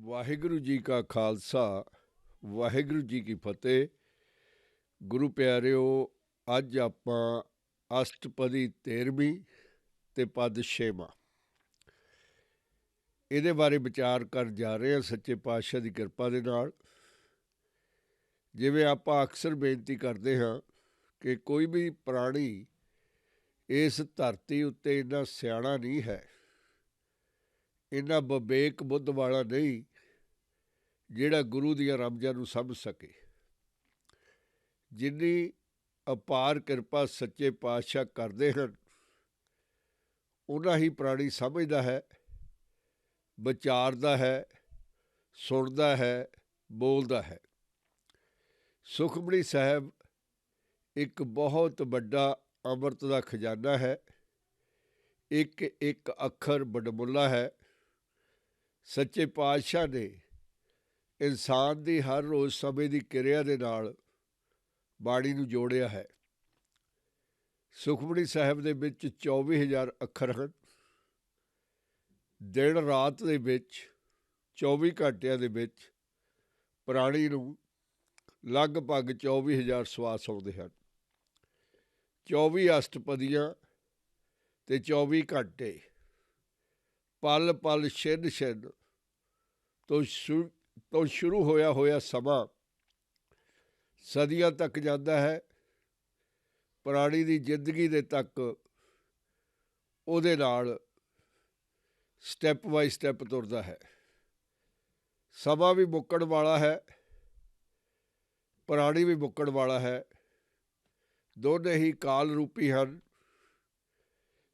ਵਾਹਿਗੁਰੂ ਜੀ ਕਾ ਖਾਲਸਾ ਵਾਹਿਗੁਰੂ ਜੀ ਕੀ ਫਤਿਹ। ਗੁਰੂ ਪਿਆਰਿਓ, ਅੱਜ ਆਪਾਂ ਅਸ਼ਟਪਦੀ 13ਵੀਂ ਅਤੇ ਪਦ 6ਵਾਂ ਇਹਦੇ ਬਾਰੇ ਵਿਚਾਰ ਕਰ ਜਾ ਰਹੇ ਹਾਂ ਸੱਚੇ ਪਾਤਸ਼ਾਹ ਦੀ ਕਿਰਪਾ ਦੇ ਨਾਲ। ਜਿਵੇਂ ਆਪਾਂ ਅਕਸਰ ਬੇਨਤੀ ਕਰਦੇ ਹਾਂ ਕਿ ਕੋਈ ਵੀ ਪ੍ਰਾਣੀ ਇਸ ਧਰਤੀ ਉੱਤੇ ਇੰਨਾ ਸਿਆਣਾ ਨਹੀਂ ਹੈ, ਇੰਨਾ ਵਿਵੇਕ ਬੁੱਧ ਵਾਲਾ ਨਹੀਂ ਜਿਹੜਾ ਗੁਰੂ ਦੀਆਂ ਰਮਜ਼ਾਂ ਨੂੰ ਸਮਝ ਸਕੇ। ਜਿੰਨੀ ਅਪਾਰ ਕਿਰਪਾ ਸੱਚੇ ਪਾਤਸ਼ਾਹ ਕਰਦੇ ਹਨ, ਉਹਨਾਂ ਹੀ ਪ੍ਰਾਣੀ ਸਮਝਦਾ ਹੈ, ਵਿਚਾਰਦਾ ਹੈ, ਸੁਣਦਾ ਹੈ, ਬੋਲਦਾ ਹੈ। ਸੁਖਮਨੀ ਸਾਹਿਬ ਇੱਕ ਬਹੁਤ ਵੱਡਾ ਅੰਮ੍ਰਿਤ ਦਾ ਖਜ਼ਾਨਾ ਹੈ। ਇੱਕ ਇੱਕ ਅੱਖਰ ਵਡਮੁੱਲਾ ਹੈ। ਸੱਚੇ ਪਾਤਸ਼ਾਹ ਨੇ ਇਨਸਾਨ ਦੀ ਹਰ ਰੋਜ਼ ਸਮੇਂ ਦੀ ਕਿਰਿਆ ਦੇ ਨਾਲ ਬਾਣੀ ਨੂੰ ਜੋੜਿਆ ਹੈ। ਸੁਖਮਨੀ ਸਾਹਿਬ ਦੇ ਵਿੱਚ 24,000 ਅੱਖਰ ਹਨ। ਦਿਨ ਰਾਤ ਦੇ ਵਿੱਚ 24 ਘੰਟਿਆਂ ਦੇ ਵਿੱਚ ਪ੍ਰਾਣੀ ਨੂੰ ਲਗਭਗ 24,000 ਸਵਾਸ ਆਉਂਦੇ ਹਨ। 24 ਅਸ਼ਟਪਦੀਆਂ ਅਤੇ 24 ਘੰਟੇ, ਪਲ ਪਲ ਛਿਨ ਛਿਨ ਤੋਂ ਸ਼ੁਰੂ ਹੋਇਆ ਸਮਾਂ ਸਦੀਆਂ ਤੱਕ ਜਾਂਦਾ ਹੈ। ਪ੍ਰਾਣੀ ਦੀ ਜ਼ਿੰਦਗੀ ਦੇ ਤੱਕ ਉਹਦੇ ਨਾਲ ਸਟੈਪ ਬਾਈ ਸਟੈਪ ਤੁਰਦਾ ਹੈ। ਸਮਾਂ ਵੀ ਮੁੱਕਣ ਵਾਲਾ ਹੈ, ਪ੍ਰਾਣੀ ਵੀ ਮੁੱਕਣ ਵਾਲਾ ਹੈ। ਦੋਨੇ ਹੀ ਕਾਲ ਰੂਪੀ ਹਨ।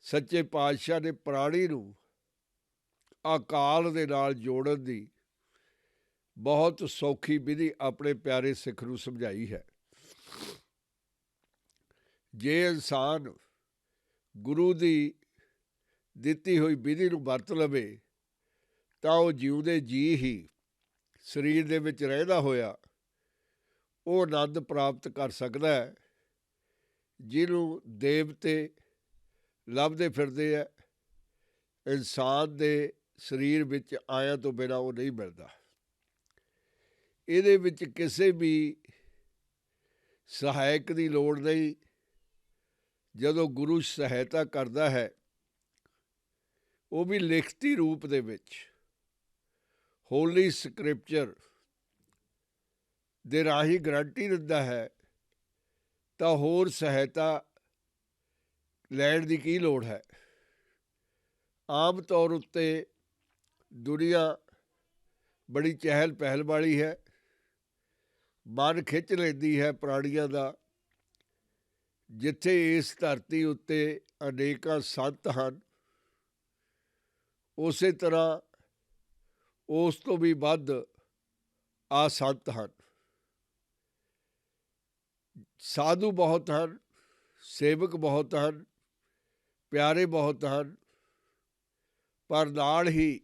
ਸੱਚੇ ਪਾਤਸ਼ਾਹ ਨੇ ਪ੍ਰਾਣੀ ਨੂੰ ਅਕਾਲ ਦੇ ਨਾਲ ਜੋੜਨ ਦੀ ਬਹੁਤ ਸੌਖੀ ਵਿਧੀ ਆਪਣੇ ਪਿਆਰੇ ਸਿੱਖ ਨੂੰ ਸਮਝਾਈ ਹੈ। ਜੇ ਇਨਸਾਨ ਗੁਰੂ ਦੀ ਦਿੱਤੀ ਹੋਈ ਵਿਧੀ ਨੂੰ ਵਰਤ ਲਵੇ ਤਾਂ ਉਹ ਜਿਉਂਦੇ ਜੀ ਹੀ ਸਰੀਰ ਦੇ ਵਿੱਚ ਰਹਿੰਦਾ ਹੋਇਆ ਉਹ ਆਨੰਦ ਪ੍ਰਾਪਤ ਕਰ ਸਕਦਾ ਹੈ, ਜਿਹਨੂੰ ਦੇਵਤੇ ਲੱਭਦੇ ਫਿਰਦੇ ਹੈ। ਇਨਸਾਨ ਦੇ ਸਰੀਰ ਵਿੱਚ ਆਇਆਂ ਤੋਂ ਬਿਨਾਂ ਉਹ ਨਹੀਂ ਮਿਲਦਾ। ਇਹਦੇ ਵਿੱਚ ਕਿਸੇ ਵੀ ਸਹਾਇਕ ਦੀ ਲੋੜ ਨਹੀਂ। ਜਦੋਂ ਗੁਰੂ ਸਹਾਇਤਾ ਕਰਦਾ ਹੈ, ਉਹ ਵੀ ਲਿਖਤੀ ਰੂਪ ਦੇ ਵਿੱਚ ਹੋਲੀ ਸਕ੍ਰਿਪਚਰ ਦੇ ਰਾਹੀਂ ਗਰੰਟੀ ਦਿੰਦਾ ਹੈ, ਤਾਂ ਹੋਰ ਸਹਾਇਤਾ ਲੈਣ ਦੀ ਕੀ ਲੋੜ ਹੈ। ਆਮ ਤੌਰ ਉੱਤੇ ਦੁਨੀਆ ਬੜੀ ਚਹਿਲ ਪਹਿਲ ਵਾਲੀ ਹੈ, ਮਨ ਖਿੱਚ ਲੈਂਦੀ ਹੈ ਪ੍ਰਾਣੀਆਂ ਦਾ। ਜਿੱਥੇ ਇਸ ਧਰਤੀ ਉੱਤੇ ਅਨੇਕਾਂ ਸੰਤ ਹਨ, ਉਸੇ ਤਰ੍ਹਾਂ ਉਸ ਤੋਂ ਵੀ ਵੱਧ ਅਸੰਤ ਹਨ। ਸਾਧੂ ਬਹੁਤ ਹਨ, ਸੇਵਕ ਬਹੁਤ ਹਨ, ਪਿਆਰੇ ਬਹੁਤ ਹਨ, ਪਰ ਨਾਲ ਹੀ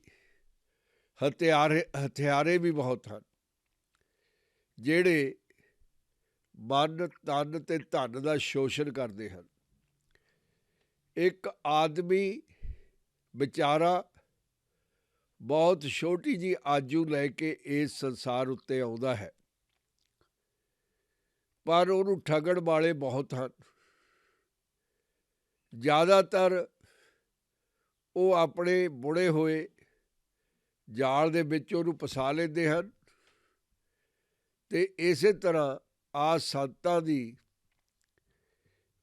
ਹਥਿਆਰੇ ਵੀ ਬਹੁਤ ਹਨ, ਜਿਹੜੇ ਮਨ, ਤਨ ਅਤੇ ਧਨ ਦਾ ਸ਼ੋਸ਼ਣ ਕਰਦੇ ਹਨ। ਇੱਕ ਆਦਮੀ ਵਿਚਾਰਾ ਬਹੁਤ ਛੋਟੀ ਜਿਹੀ ਆਜੂ ਲੈ ਕੇ ਇਸ ਸੰਸਾਰ ਉੱਤੇ ਆਉਂਦਾ ਹੈ, ਪਰ ਉਹਨੂੰ ਠੱਗਣ ਵਾਲੇ ਬਹੁਤ ਹਨ। ਜ਼ਿਆਦਾਤਰ ਉਹ ਆਪਣੇ ਬੁਣੇ ਹੋਏ ਜਾਲ ਦੇ ਵਿੱਚ ਉਹਨੂੰ ਫਸਾ ਲੈਂਦੇ ਹਨ ਅਤੇ ਇਸੇ ਤਰ੍ਹਾਂ ਸੰਤਾਂ ਦੀ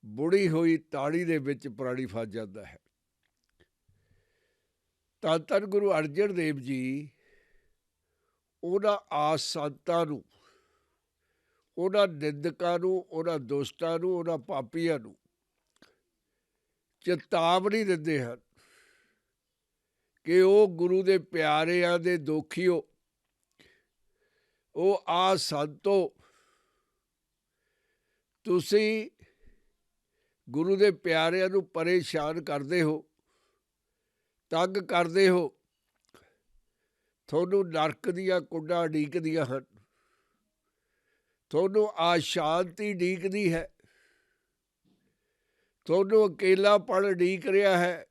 ਬੁਣੀ ਹੋਈ ਤਾੜੀ ਦੇ ਵਿੱਚ ਪ੍ਰਾਣੀ ਫਸ ਜਾਂਦਾ ਹੈ। ਧੰਨ ਧੰਨ ਗੁਰੂ ਅਰਜਨ ਦੇਵ ਜੀ ਉਹਨਾਂ ਸੰਤਾਂ ਨੂੰ, ਉਹਨਾਂ ਨਿੰਦਕਾਂ ਨੂੰ, ਉਹਨਾਂ ਦੁਸ਼ਟਾਂ ਨੂੰ, ਉਹਨਾਂ ਪਾਪੀਆਂ ਨੂੰ ਚੇਤਾਵਨੀ ਦਿੰਦੇ ਹਨ ਕਿ ਉਹ ਗੁਰੂ ਦੇ ਪਿਆਰਿਆਂ ਦੇ ਦੋਖੀਓ, ਉਹ ਸੰਤੋ, ਤੁਸੀਂ ਗੁਰੂ ਦੇ ਪਿਆਰਿਆਂ ਨੂੰ ਪਰੇਸ਼ਾਨ ਕਰਦੇ ਹੋ, ਤੰਗ ਕਰਦੇ ਹੋ। ਤੁਹਾਨੂੰ ਨਰਕ ਦੀਆਂ ਕੁੰਡਾਂ ਉਡੀਕਦੀਆਂ ਹਨ, ਤੁਹਾਨੂੰ ਅਸ਼ਾਂਤੀ ਉਡੀਕਦੀ ਹੈ, ਤੁਹਾਨੂੰ ਅਕੇਲਾਪਣ ਉਡੀਕ ਰਿਹਾ ਹੈ।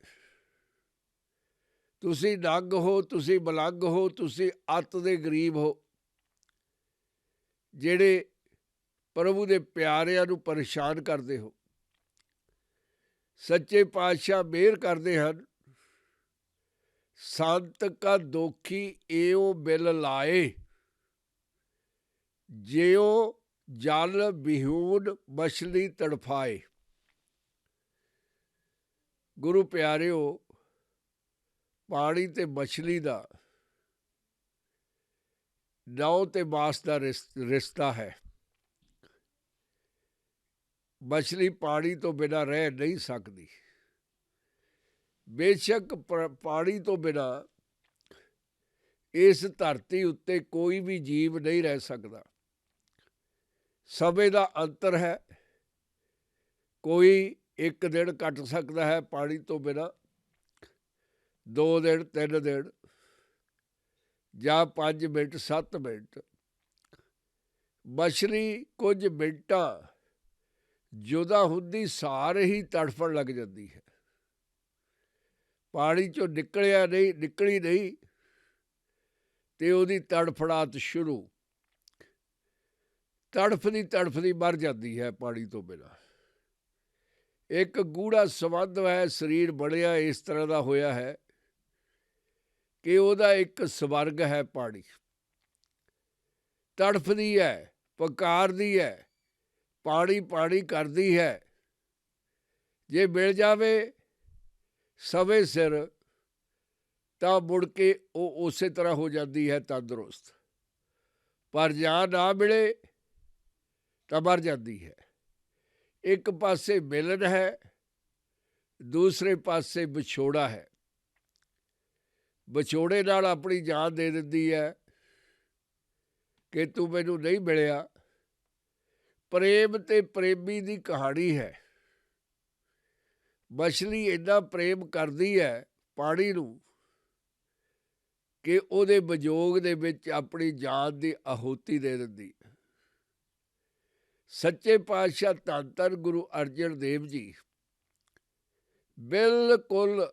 ਤੁਸੀਂ ਨੰਗ ਹੋ, ਤੁਸੀਂ ਮਲੰਗ ਹੋ, ਤੁਸੀਂ ਅੱਤ ਦੇ ਗਰੀਬ ਹੋ, ਜਿਹੜੇ ਪ੍ਰਭੂ ਦੇ ਪਿਆਰਿਆਂ ਨੂੰ ਪਰੇਸ਼ਾਨ ਕਰਦੇ ਹੋ। ਸੱਚੇ ਪਾਤਸ਼ਾਹ ਮਿਹਰ ਕਰਦੇ ਹਨ, ਸੰਤ ਕਾ ਦੋਖੀ ਏਉ ਬਿਲ ਲਾਏ, ਜਿਉ ਜਲ ਬਿਹੂਨ ਮਛਲੀ ਤੜਫਾਏ। ਗੁਰੂ ਪਿਆਰਿਓ, ਪਾਣੀ ਤੇ ਮਛਲੀ ਦਾ ਨਹੁੰ ਤੇ ਮਾਸ ਦਾ ਰਿਸ਼ਤਾ ਹੈ। ਮਛਲੀ ਪਾਣੀ ਤੋਂ ਬਿਨਾਂ ਰਹਿ ਨਹੀਂ ਸਕਦੀ। ਬੇਸ਼ੱਕ ਪਾਣੀ ਤੋਂ ਬਿਨਾਂ ਇਸ ਧਰਤੀ ਉੱਤੇ ਕੋਈ ਵੀ ਜੀਵ ਨਹੀਂ ਰਹਿ ਸਕਦਾ। ਸਮੇਂ ਦਾ ਅੰਤਰ ਹੈ, ਕੋਈ 1 ਦਿਨ ਕੱਟ ਸਕਦਾ ਹੈ ਪਾਣੀ ਤੋਂ ਬਿਨਾਂ, 2 ਦਿਨ, 3 ਦਿਨ, ਜਾਂ 5 ਮਿੰਟ, 7 ਮਿੰਟ। ਮਛਲੀ ਕੁਝ ਮਿੰਟਾਂ ਜੁਦਾ ਹੁੰਦੀ ਸਾਰ ਹੀ ਤੜਫਣ ਲੱਗ ਜਾਂਦੀ ਹੈ। ਪਾਣੀ 'ਚੋਂ ਨਿਕਲੀ ਨਹੀਂ ਤੇ ਉਹਦੀ ਤੜਫੜਾਹਟ ਸ਼ੁਰੂ, ਤੜਫਦੀ ਮਰ ਜਾਂਦੀ ਹੈ ਪਾਣੀ ਤੋਂ ਬਿਨਾਂ। ਇੱਕ ਗੂੜਾ ਸੰਬੰਧ ਹੈ, ਸਰੀਰ ਬਣਿਆ ਇਸ ਤਰ੍ਹਾਂ ਦਾ ਹੋਇਆ ਹੈ ਕਿ ਉਹਦਾ ਇੱਕ ਸਵਰਗ ਹੈ ਪਾਣੀ। ਤੜਫਦੀ ਹੈ, ਪੁਕਾਰਦੀ ਹੈ, ਪਾਣੀ ਕਰਦੀ ਹੈ। ਜੇ ਮਿਲ ਜਾਵੇ ਸਮੇਂ ਸਿਰ ਤਾਂ ਮੁੜ ਕੇ ਉਹ ਉਸੇ ਤਰ੍ਹਾਂ ਹੋ ਜਾਂਦੀ ਹੈ ਤੰਦਰੁਸਤ, ਪਰ ਜਾਂ ਨਾ ਮਿਲੇ ਤਾਂ ਮਰ ਜਾਂਦੀ ਹੈ। ਇੱਕ ਪਾਸੇ ਮਿਲਨ ਹੈ, ਦੂਸਰੇ ਪਾਸੇ ਵਿਛੋੜਾ ਹੈ। ਵਿਛੋੜੇ ਨਾਲ ਆਪਣੀ ਜਾਨ ਦੇ ਦਿੰਦੀ ਹੈ ਕਿ ਤੂੰ ਮੈਨੂੰ ਨਹੀਂ ਮਿਲਿਆ। ਪ੍ਰੇਮ ਤੇ ਪ੍ਰੇਮੀ ਦੀ ਕਹਾਣੀ ਹੈ। ਮਛਲੀ ਇੰਨਾ ਪ੍ਰੇਮ ਕਰਦੀ ਹੈ ਪਾਣੀ ਨੂੰ ਕਿ ਉਹਦੇ ਵਿਯੋਗ ਦੇ ਵਿੱਚ ਆਪਣੀ ਜਾਨ ਦੀ ਆਹੂਤੀ ਦੇ ਦਿੰਦੀ ਹੈ। ਸੱਚੇ ਪਾਤਸ਼ਾਹ ਧੰਨ ਧੰਨ ਗੁਰੂ ਅਰਜਨ ਦੇਵ ਜੀ ਬਿਲਕੁਲ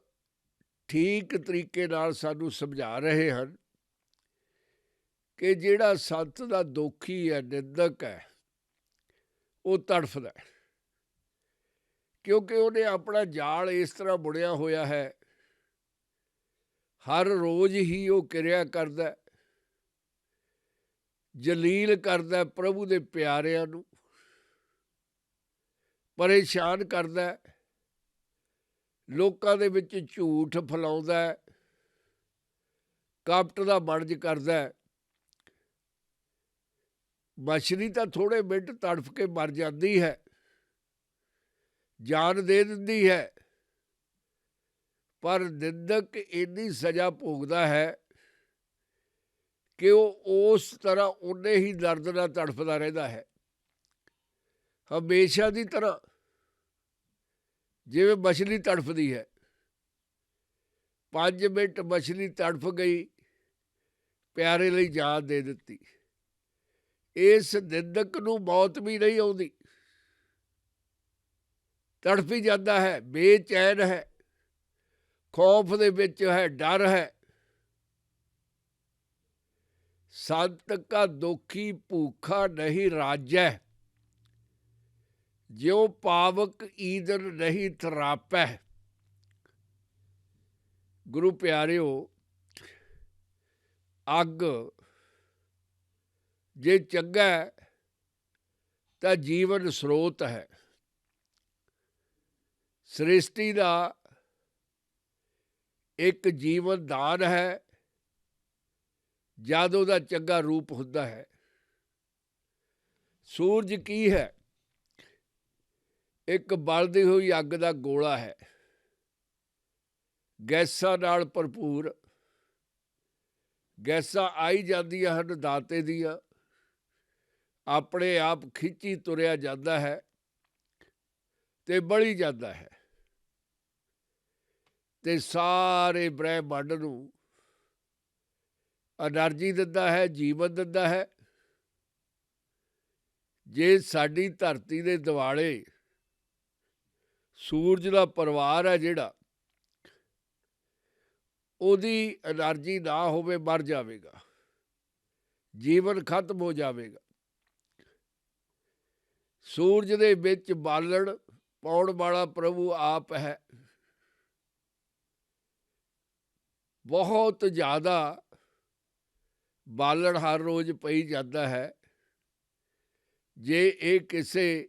ਠੀਕ ਤਰੀਕੇ ਨਾਲ ਸਾਨੂੰ ਸਮਝਾ ਰਹੇ ਹਨ ਕਿ ਜਿਹੜਾ ਸੰਤ ਦਾ ਦੋਖੀ ਹੈ, ਨਿੰਦਕ ਹੈ, ਉਹ ਤੜਫਦਾ ਹੈ, ਕਿਉਂਕਿ ਉਹਨੇ ਆਪਣਾ ਜਾਲ ਇਸ ਤਰ੍ਹਾਂ ਬੁਣਿਆ ਹੋਇਆ ਹੈ। ਹਰ ਰੋਜ਼ ਹੀ ਉਹ ਕਿਰਿਆ ਕਰਦਾ, ਜਲੀਲ ਕਰਦਾ ਪ੍ਰਭੂ ਦੇ ਪਿਆਰਿਆਂ ਨੂੰ, ਪਰੇਸ਼ਾਨ ਕਰਦਾ, ਲੋਕਾਂ ਦੇ ਵਿੱਚ ਝੂਠ ਫੈਲਾਉਂਦਾ, ਕਪਟ ਦਾ ਵਣਜ ਕਰਦਾ। ਮਛਲੀ ਤਾਂ ਥੋੜ੍ਹੇ ਮਿੰਟ ਤੜਫ ਕੇ ਮਰ ਜਾਂਦੀ ਹੈ, ਜਾਨ ਦੇ ਦਿੰਦੀ ਹੈ, ਪਰ ਨਿੰਦਕ ਇੰਨੀ ਸਜ਼ਾ ਭੋਗਦਾ ਹੈ ਕਿ ਉਹ ਉਸ ਤਰ੍ਹਾਂ ਉਨੇ ਹੀ ਦਰਦ ਨਾਲ ਤੜਫਦਾ ਰਹਿੰਦਾ ਹੈ, ਹਮੇਸ਼ਾ ਦੀ ਤਰ੍ਹਾਂ, ਜਿਵੇਂ ਮਛਲੀ ਤੜਫਦੀ ਹੈ। 5 ਮਿੰਟ ਮਛਲੀ ਤੜਫ ਗਈ, ਪਿਆਰੇ ਲਈ ਜਾਨ ਦੇ ਦਿੱਤੀ। ਇਸ ਨਿੰਦਕ ਨੂੰ ਮੌਤ ਵੀ ਨਹੀਂ ਆਉਂਦੀ, ਤੜਫੀ ਜਾਂਦਾ ਹੈ, ਬੇਚੈਨ ਹੈ, ਖੌਫ ਦੇ ਵਿੱਚ ਹੈ, ਡਰ ਹੈ। ਸੰਤ ਕਾ ਦੋਖੀ ਭੂਖਾ ਨਹੀਂ ਰਾਜੈ, ਜਿਉ ਪਾਵਕ ਈਦਨ ਨਹੀਂ ਤਰਾਪੈ। ਗੁਰੂ ਪਿਆਰਿਓ, ਅੱਗ ਜੇ ਚੰਗਾ ਤਾਂ ਜੀਵਨ ਸਰੋਤ ਹੈ। ਸ੍ਰਿਸ਼ਟੀ ਦਾ ਇੱਕ ਜੀਵਨ ਦਾਨ ਹੈ ਜਦ ਉਹਦਾ ਚੰਗਾ ਰੂਪ ਹੁੰਦਾ ਹੈ। ਸੂਰਜ ਕੀ ਹੈ? ਇੱਕ ਬਲਦੀ ਹੋਈ ਅੱਗ ਦਾ ਗੋਲਾ ਹੈ, ਗੈਸਾਂ ਨਾਲ ਭਰਪੂਰ। ਗੈਸਾਂ ਆਈ ਜਾਂਦੀਆਂ ਹਨ ਦਾਤੇ ਦੀਆਂ, ਆਪਣੇ ਆਪ ਖਿੱਚੀ ਤੁਰਿਆ ਜਾਂਦਾ ਹੈ ਤੇ ਬਲੀ ਜਾਂਦਾ ਹੈ, ਤੇ ਸਾਰੇ ਬ੍ਰਹਿਮੰਡ ਨੂੰ ਐਨਰਜੀ ਦਿੰਦਾ ਹੈ, ਜੀਵਨ ਦਿੰਦਾ ਹੈ। ਜੇ ਸਾਡੀ ਧਰਤੀ ਦੇ ਦੁਆਲੇ ਸੂਰਜ ਦਾ ਪਰਿਵਾਰ ਹੈ ਜਿਹੜਾ, ਉਹਦੀ ਐਨਰਜੀ ਨਾ ਹੋਵੇ ਮਰ ਜਾਵੇਗਾ, ਜੀਵਨ ਖਤਮ ਹੋ ਜਾਵੇਗਾ। ਸੂਰਜ ਦੇ ਵਿੱਚ ਬਾਲਣ ਪਾਉਣ ਵਾਲਾ ਪ੍ਰਭੂ ਆਪ ਹੈ। ਬਹੁਤ ਜ਼ਿਆਦਾ ਬਾਲਣ ਹਰ ਰੋਜ਼ ਪਈ ਜਾਂਦਾ ਹੈ। ਜੇ ਇਹ ਕਿਸੇ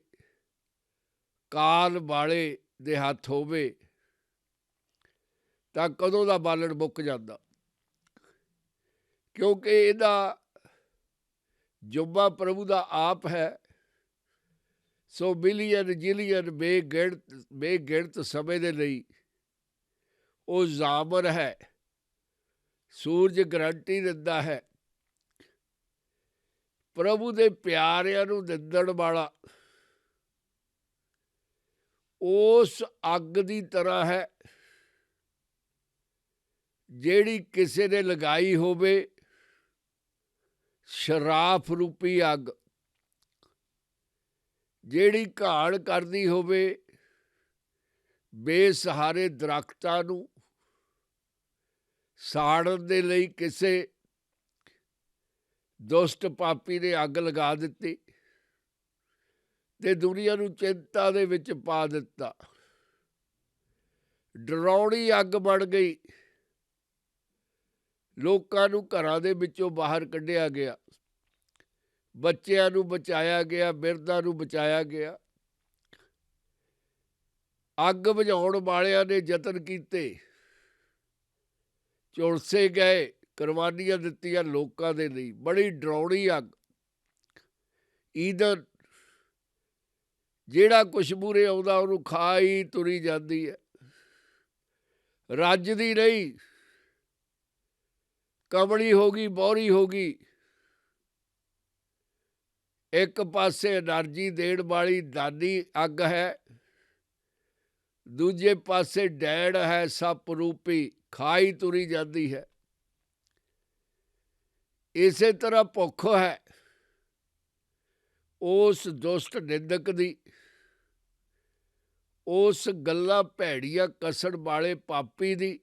ਕਾਲ ਵਾਲੇ ਦੇ ਹੱਥ ਹੋਵੇ ਤਾਂ ਕਦੋਂ ਦਾ ਬਾਲਣ ਮੁੱਕ ਜਾਂਦਾ, ਕਿਉਂਕਿ ਇਹਦਾ ਜੁੰਮਾ ਪ੍ਰਭੂ ਦਾ ਆਪ ਹੈ। ਸੋ ਮਿਲੀਅਨ ਜਿਲੀਅਨ ਬੇਗਿਣਤ ਸਮੇਂ ਦੇ ਲਈ ਉਹ ਜ਼ਾਮਰ ਹੈ। ਸੂਰਜ ਗਰੰਟੀ ਦਿੰਦਾ ਹੈ, ਪ੍ਰਭੂ ਦੇ ਪਿਆਰਿਆਂ ਨੂੰ ਨਿੰਦਣ ਵਾਲਾ ਉਸ ਅੱਗ ਦੀ ਤਰ੍ਹਾਂ ਹੈ ਜਿਹੜੀ ਕਿਸੇ ਨੇ ਲਗਾਈ ਹੋਵੇ, ਸ਼ਰਾਫ ਰੂਪੀ ਅੱਗ ਜਿਹੜੀ ਘਾਣ ਕਰਦੀ ਹੋਵੇ ਬੇਸਹਾਰੇ ਦਰਖਤਾਂ ਨੂੰ ਸਾੜਨ ਦੇ ਲਈ। ਕਿਸੇ ਦੁਸ਼ਟ ਪਾਪੀ ਨੇ ਅੱਗ ਲਗਾ ਦਿੱਤੀ ਤੇ ਦੁਨੀਆ ਨੂੰ ਚਿੰਤਾ ਦੇ ਵਿੱਚ ਪਾ ਦਿੱਤਾ। ਡਰਾਉਣੀ ਅੱਗ ਬਣ ਗਈ, ਲੋਕਾਂ ਨੂੰ ਘਰਾਂ ਦੇ ਵਿੱਚੋਂ ਬਾਹਰ ਕੱਢਿਆ ਗਿਆ, ਬੱਚਿਆਂ ਨੂੰ ਬਚਾਇਆ ਗਿਆ, ਬਿਰਧਾਂ ਨੂੰ ਬਚਾਇਆ ਗਿਆ। ਅੱਗ ਬੁਝਾਉਣ ਵਾਲਿਆਂ ਨੇ ਯਤਨ ਕੀਤੇ, ਝੁਲਸੇ ਗਏ, ਕੁਰਬਾਨੀਆਂ ਦਿੱਤੀਆਂ ਲੋਕਾਂ ਦੇ ਲਈ। ਬੜੀ ਡਰਾਉਣੀ ਅੱਗ। ਈਂਧਨ ਜਿਹੜਾ ਕੁਛ ਮੂਹਰੇ ਆਉਂਦਾ ਉਹਨੂੰ ਖਾ ਹੀ ਤੁਰੀ ਜਾਂਦੀ ਹੈ, ਰੱਜਦੀ ਨਹੀਂ। ਕਮਲੀ ਹੋ ਗਈ, ਬੌਰੀ ਹੋ ਗਈ। ਇੱਕ ਪਾਸੇ ਐਨਰਜੀ ਦੇਣ ਵਾਲੀ ਦਾਨੀ ਅੱਗ ਹੈ, ਦੂਜੇ ਪਾਸੇ ਡੈਣ ਹੈ ਸੱਪ ਰੂਪੀ, ਖਾਈ ਤੁਰੀ ਜਾਂਦੀ ਹੈ। ਇਸੇ ਤਰ੍ਹਾਂ ਭੁੱਖ ਹੈ ਉਸ ਦੁਸ਼ਟ ਨਿੰਦਕ ਦੀ, ਉਸ ਗੱਲਾਂ ਭੈੜੀਆਂ ਕੱਸਣ ਵਾਲੇ ਪਾਪੀ ਦੀ,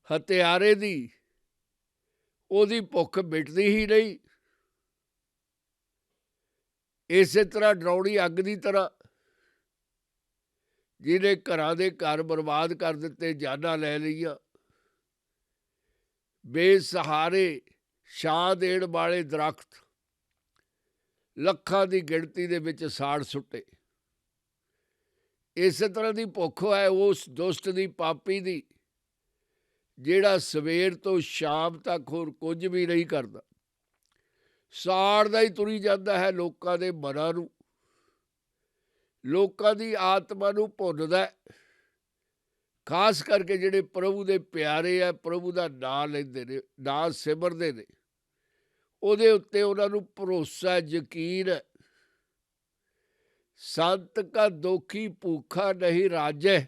ਹਤਿਆਰੇ ਦੀ। ਉਹਦੀ ਭੁੱਖ ਮਿਟਦੀ ਹੀ ਨਹੀਂ। ਇਸੇ ਤਰ੍ਹਾਂ ਡਰਾਉਣੀ ਅੱਗ ਦੀ ਤਰ੍ਹਾਂ ਜਿਹਨੇ ਘਰਾਂ ਦੇ ਘਰ ਬਰਬਾਦ ਕਰ ਦਿੱਤੇ, ਜਾਨਾਂ ਲੈ ਲਈਆਂ। ਬੇਸਹਾਰੇ ਛਾਂ ਦੇਣ ਵਾਲੇ ਦਰਖਤ ਲੱਖਾਂ ਦੀ ਗਿਣਤੀ ਦੇ ਵਿੱਚ ਸਾੜ ਸੁੱਟੇ। ਇਸੇ ਤਰ੍ਹਾਂ ਦੀ ਭੁੱਖ ਹੈ ਉਸ ਦੁਸ਼ਟ ਦੀ, ਪਾਪੀ ਦੀ, ਜਿਹੜਾ ਸਵੇਰ ਤੋਂ ਸ਼ਾਮ ਤੱਕ ਹੋਰ ਕੁਝ ਵੀ ਨਹੀਂ ਕਰਦਾ, ਸਾੜਦਾ ਹੀ ਤੁਰੀ ਜਾਂਦਾ ਹੈ ਲੋਕਾਂ ਦੇ ਮਨਾਂ ਨੂੰ, ਲੋਕਾਂ ਦੀ ਆਤਮਾ ਨੂੰ ਭੁੰਨਦਾ। ਖਾਸ ਕਰਕੇ ਜਿਹੜੇ ਪ੍ਰਭੂ ਦੇ ਪਿਆਰੇ ਆ, ਪ੍ਰਭੂ ਦਾ ਨਾਂ ਲੈਂਦੇ ਨੇ, ਨਾਂ ਸਿਮਰਦੇ ਨੇ, ਉਹਦੇ ਉੱਤੇ ਉਹਨਾਂ ਨੂੰ ਭਰੋਸਾ, ਯਕੀਨ ਹੈ। ਸੰਤ ਕਾ ਦੋਖੀ ਭੂਖਾ ਨਹੀਂ ਰਾਜੈ,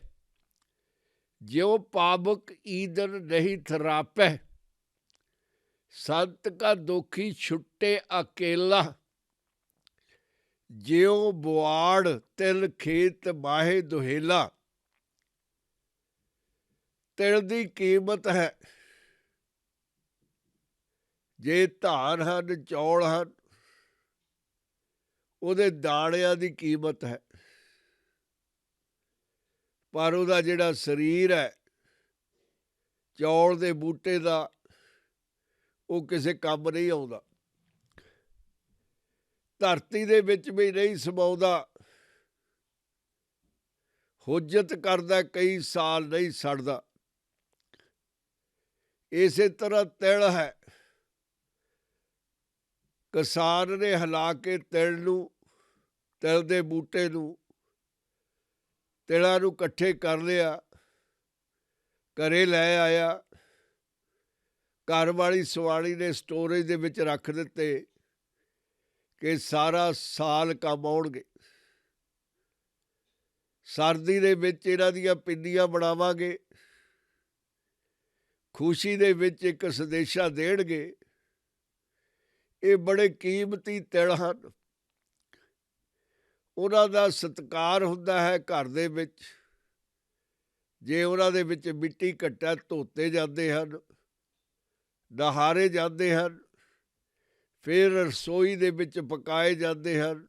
ਜਿਉ ਪਾਵਕ ਈਂਧਨ ਨਹੀਂ ਥਰਾਪੈ। ਸੰਤ ਕਾ ਦੋਖੀ ਛੁੱਟੇ ਅਕੇਲਾ, ਜਿਉ ਬੁਆੜ ਤਿਲ ਖੇਤ ਮਾਹੇ ਦੁਹੇਲਾ। ਤਿਲ ਦੀ ਕੀਮਤ ਹੈ, ਜੇ ਧਾਨ ਹਨ, ਚੌਲ ਹਨ, ਉਹਦੇ ਦਾਣਿਆਂ ਦੀ ਕੀਮਤ ਹੈ। ਪਰ ਉਹਦਾ ਜਿਹੜਾ ਸਰੀਰ ਹੈ ਚੌਲ ਦੇ ਬੂਟੇ ਦਾ, ਉਹ ਕਿਸੇ ਕੰਮ ਨਹੀਂ ਆਉਂਦਾ। ਧਰਤੀ ਦੇ ਵਿੱਚ ਵੀ ਨਹੀਂ ਸਮਾਉਂਦਾ, ਹੁਜਤ ਕਰਦਾ ਕਈ ਸਾਲ ਨਹੀਂ ਸੜਦਾ। ਇਸੇ ਤਰ੍ਹਾਂ ਤਿਲ ਹੈ, ਕਿਸਾਨ ਨੇ ਹਿਲਾ ਕੇ ਤਿਲ ਨੂੰ, ਤਿਲ ਦੇ ਬੂਟੇ ਨੂੰ, ਤਿਲਾਂ ਨੂੰ ਇਕੱਠੇ ਕਰ ਲਿਆ, ਘਰੇ ਲੈ ਆਇਆ, ਘਰ ਵਾਲੀ ਸਵਾਣੀ ਨੇ ਸਟੋਰੇਜ ਦੇ ਵਿੱਚ ਰੱਖ ਦਿੱਤੇ ਕਿ ਸਾਰਾ ਸਾਲ ਕੰਮ ਆਉਣਗੇ। ਸਰਦੀ ਦੇ ਵਿੱਚ ਇਹਨਾਂ ਦੀਆਂ ਪਿੰਨੀਆਂ ਬਣਾਵਾਂਗੇ, ਖੁਸ਼ੀ ਦੇ ਵਿੱਚ ਇੱਕ ਸੰਦੇਸ਼ਾ ਦੇਣਗੇ। ਇਹ ਬੜੇ ਕੀਮਤੀ ਤਿਲ ਹਨ, ਉਹਨਾਂ ਦਾ ਸਤਿਕਾਰ ਹੁੰਦਾ ਹੈ ਘਰ ਦੇ ਵਿੱਚ। ਜੇ ਉਹਨਾਂ ਦੇ ਵਿੱਚ ਮਿੱਟੀ ਘੱਟਾ ਧੋਤੇ ਜਾਂਦੇ ਹਨ, ਨਹਾਰੇ ਜਾਂਦੇ ਹਨ, ਫਿਰ ਰਸੋਈ ਦੇ ਵਿੱਚ ਪਕਾਏ ਜਾਂਦੇ ਹਨ।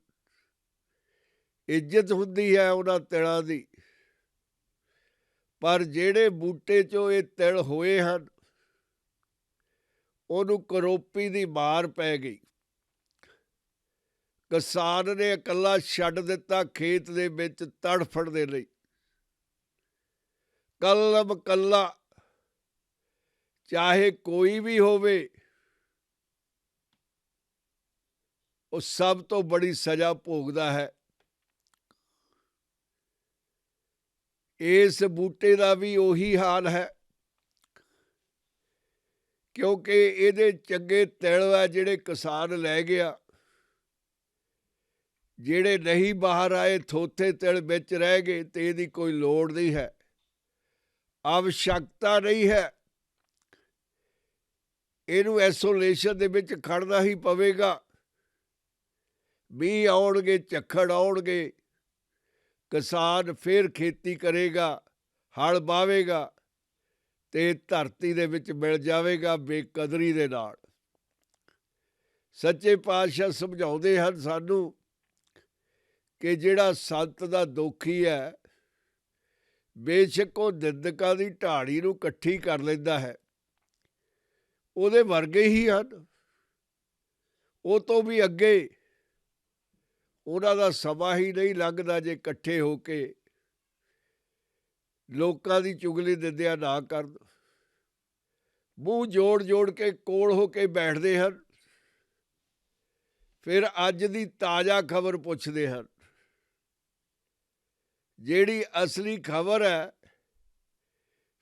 ਇੱਜ਼ਤ ਹੁੰਦੀ ਹੈ ਉਹਨਾਂ ਤਿਲਾਂ ਦੀ। ਪਰ ਜਿਹੜੇ ਬੂਟੇ 'ਚੋਂ ਇਹ ਤਿਲ ਹੋਏ ਹਨ, ਉਹਨੂੰ ਕਰੋਪੀ ਦੀ ਮਾਰ ਪੈ ਗਈ। ਕਿਸਾਨ ਨੇ ਇਕੱਲਾ ਛੱਡ ਦਿੱਤਾ ਖੇਤ ਦੇ ਵਿੱਚ ਤੜਫਣ ਦੇ ਲਈ। ਕਲਮ ਕੱਲਾ, ਚਾਹੇ ਕੋਈ ਵੀ ਹੋਵੇ, ਉਹ ਸਭ ਤੋਂ ਬੜੀ ਸਜ਼ਾ ਭੋਗਦਾ ਹੈ। ਇਸ ਬੂਟੇ ਦਾ ਵੀ ਉਹੀ ਹਾਲ ਹੈ, ਕਿਉਂਕਿ ਇਹਦੇ ਚੰਗੇ ਤਿਲ ਆ ਜਿਹੜੇ ਕਿਸਾਨ ਲੈ ਗਿਆ। ਜਿਹੜੇ ਨਹੀਂ ਬਾਹਰ ਆਏ, ਥੋਥੇ ਤਿਲ ਵਿੱਚ ਰਹਿ ਗਏ, ਤੇ ਇਹਦੀ ਕੋਈ ਲੋੜ ਨਹੀਂ ਹੈ, ਆਵਸ਼ਕਤਾ ਨਹੀਂ ਹੈ। ਇਹਨੂੰ ਐਸੋਲੇਸ਼ਨ ਦੇ ਵਿੱਚ ਖੜਨਾ ਹੀ ਪਵੇਗਾ। ਮੀਂਹ ਆਉਣਗੇ, ਝੱਖੜ ਆਉਣਗੇ, ਕਿਸਾਨ ਫਿਰ ਖੇਤੀ ਕਰੇਗਾ, ਹਲ ਵਾਹਵੇਗਾ ਤੇ ਧਰਤੀ ਦੇ ਵਿੱਚ ਮਿਲ ਜਾਵੇਗਾ ਬੇਕਦਰੀ ਦੇ ਨਾਲ। ਸੱਚੇ ਪਾਤਸ਼ਾਹ ਸਮਝਾਉਂਦੇ ਹਨ ਸਾਨੂੰ ਕਿ ਜਿਹੜਾ ਸੰਤ ਦਾ ਦੋਖੀ ਹੈ, ਬੇਸ਼ੱਕ ਉਹ ਨਿੰਦਕਾਂ ਦੀ ਢਾੜੀ ਨੂੰ ਇਕੱਠੀ ਕਰ ਲੈਂਦਾ ਹੈ, ਉਹਦੇ ਵਰਗੇ ਹੀ ਹਨ, ਉਹ ਤੋਂ ਵੀ ਅੱਗੇ। ਉਹਨਾਂ ਦਾ ਸਮਾਂ ਹੀ ਨਹੀਂ ਲੰਘਦਾ ਜੇ ਇਕੱਠੇ ਹੋ ਕੇ ਲੋਕਾਂ ਦੀ ਚੁਗਲੀ ਨਿੰਦਿਆ ਨਾ ਕਰਨ। ਮੂੰਹ ਜੋੜ ਜੋੜ ਕੇ ਕੋਲ ਹੋ ਕੇ ਬੈਠਦੇ ਹਨ, ਫਿਰ ਅੱਜ ਦੀ ਤਾਜ਼ਾ ਖਬਰ ਪੁੱਛਦੇ ਹਨ। ਜਿਹੜੀ ਅਸਲੀ ਖਬਰ ਹੈ,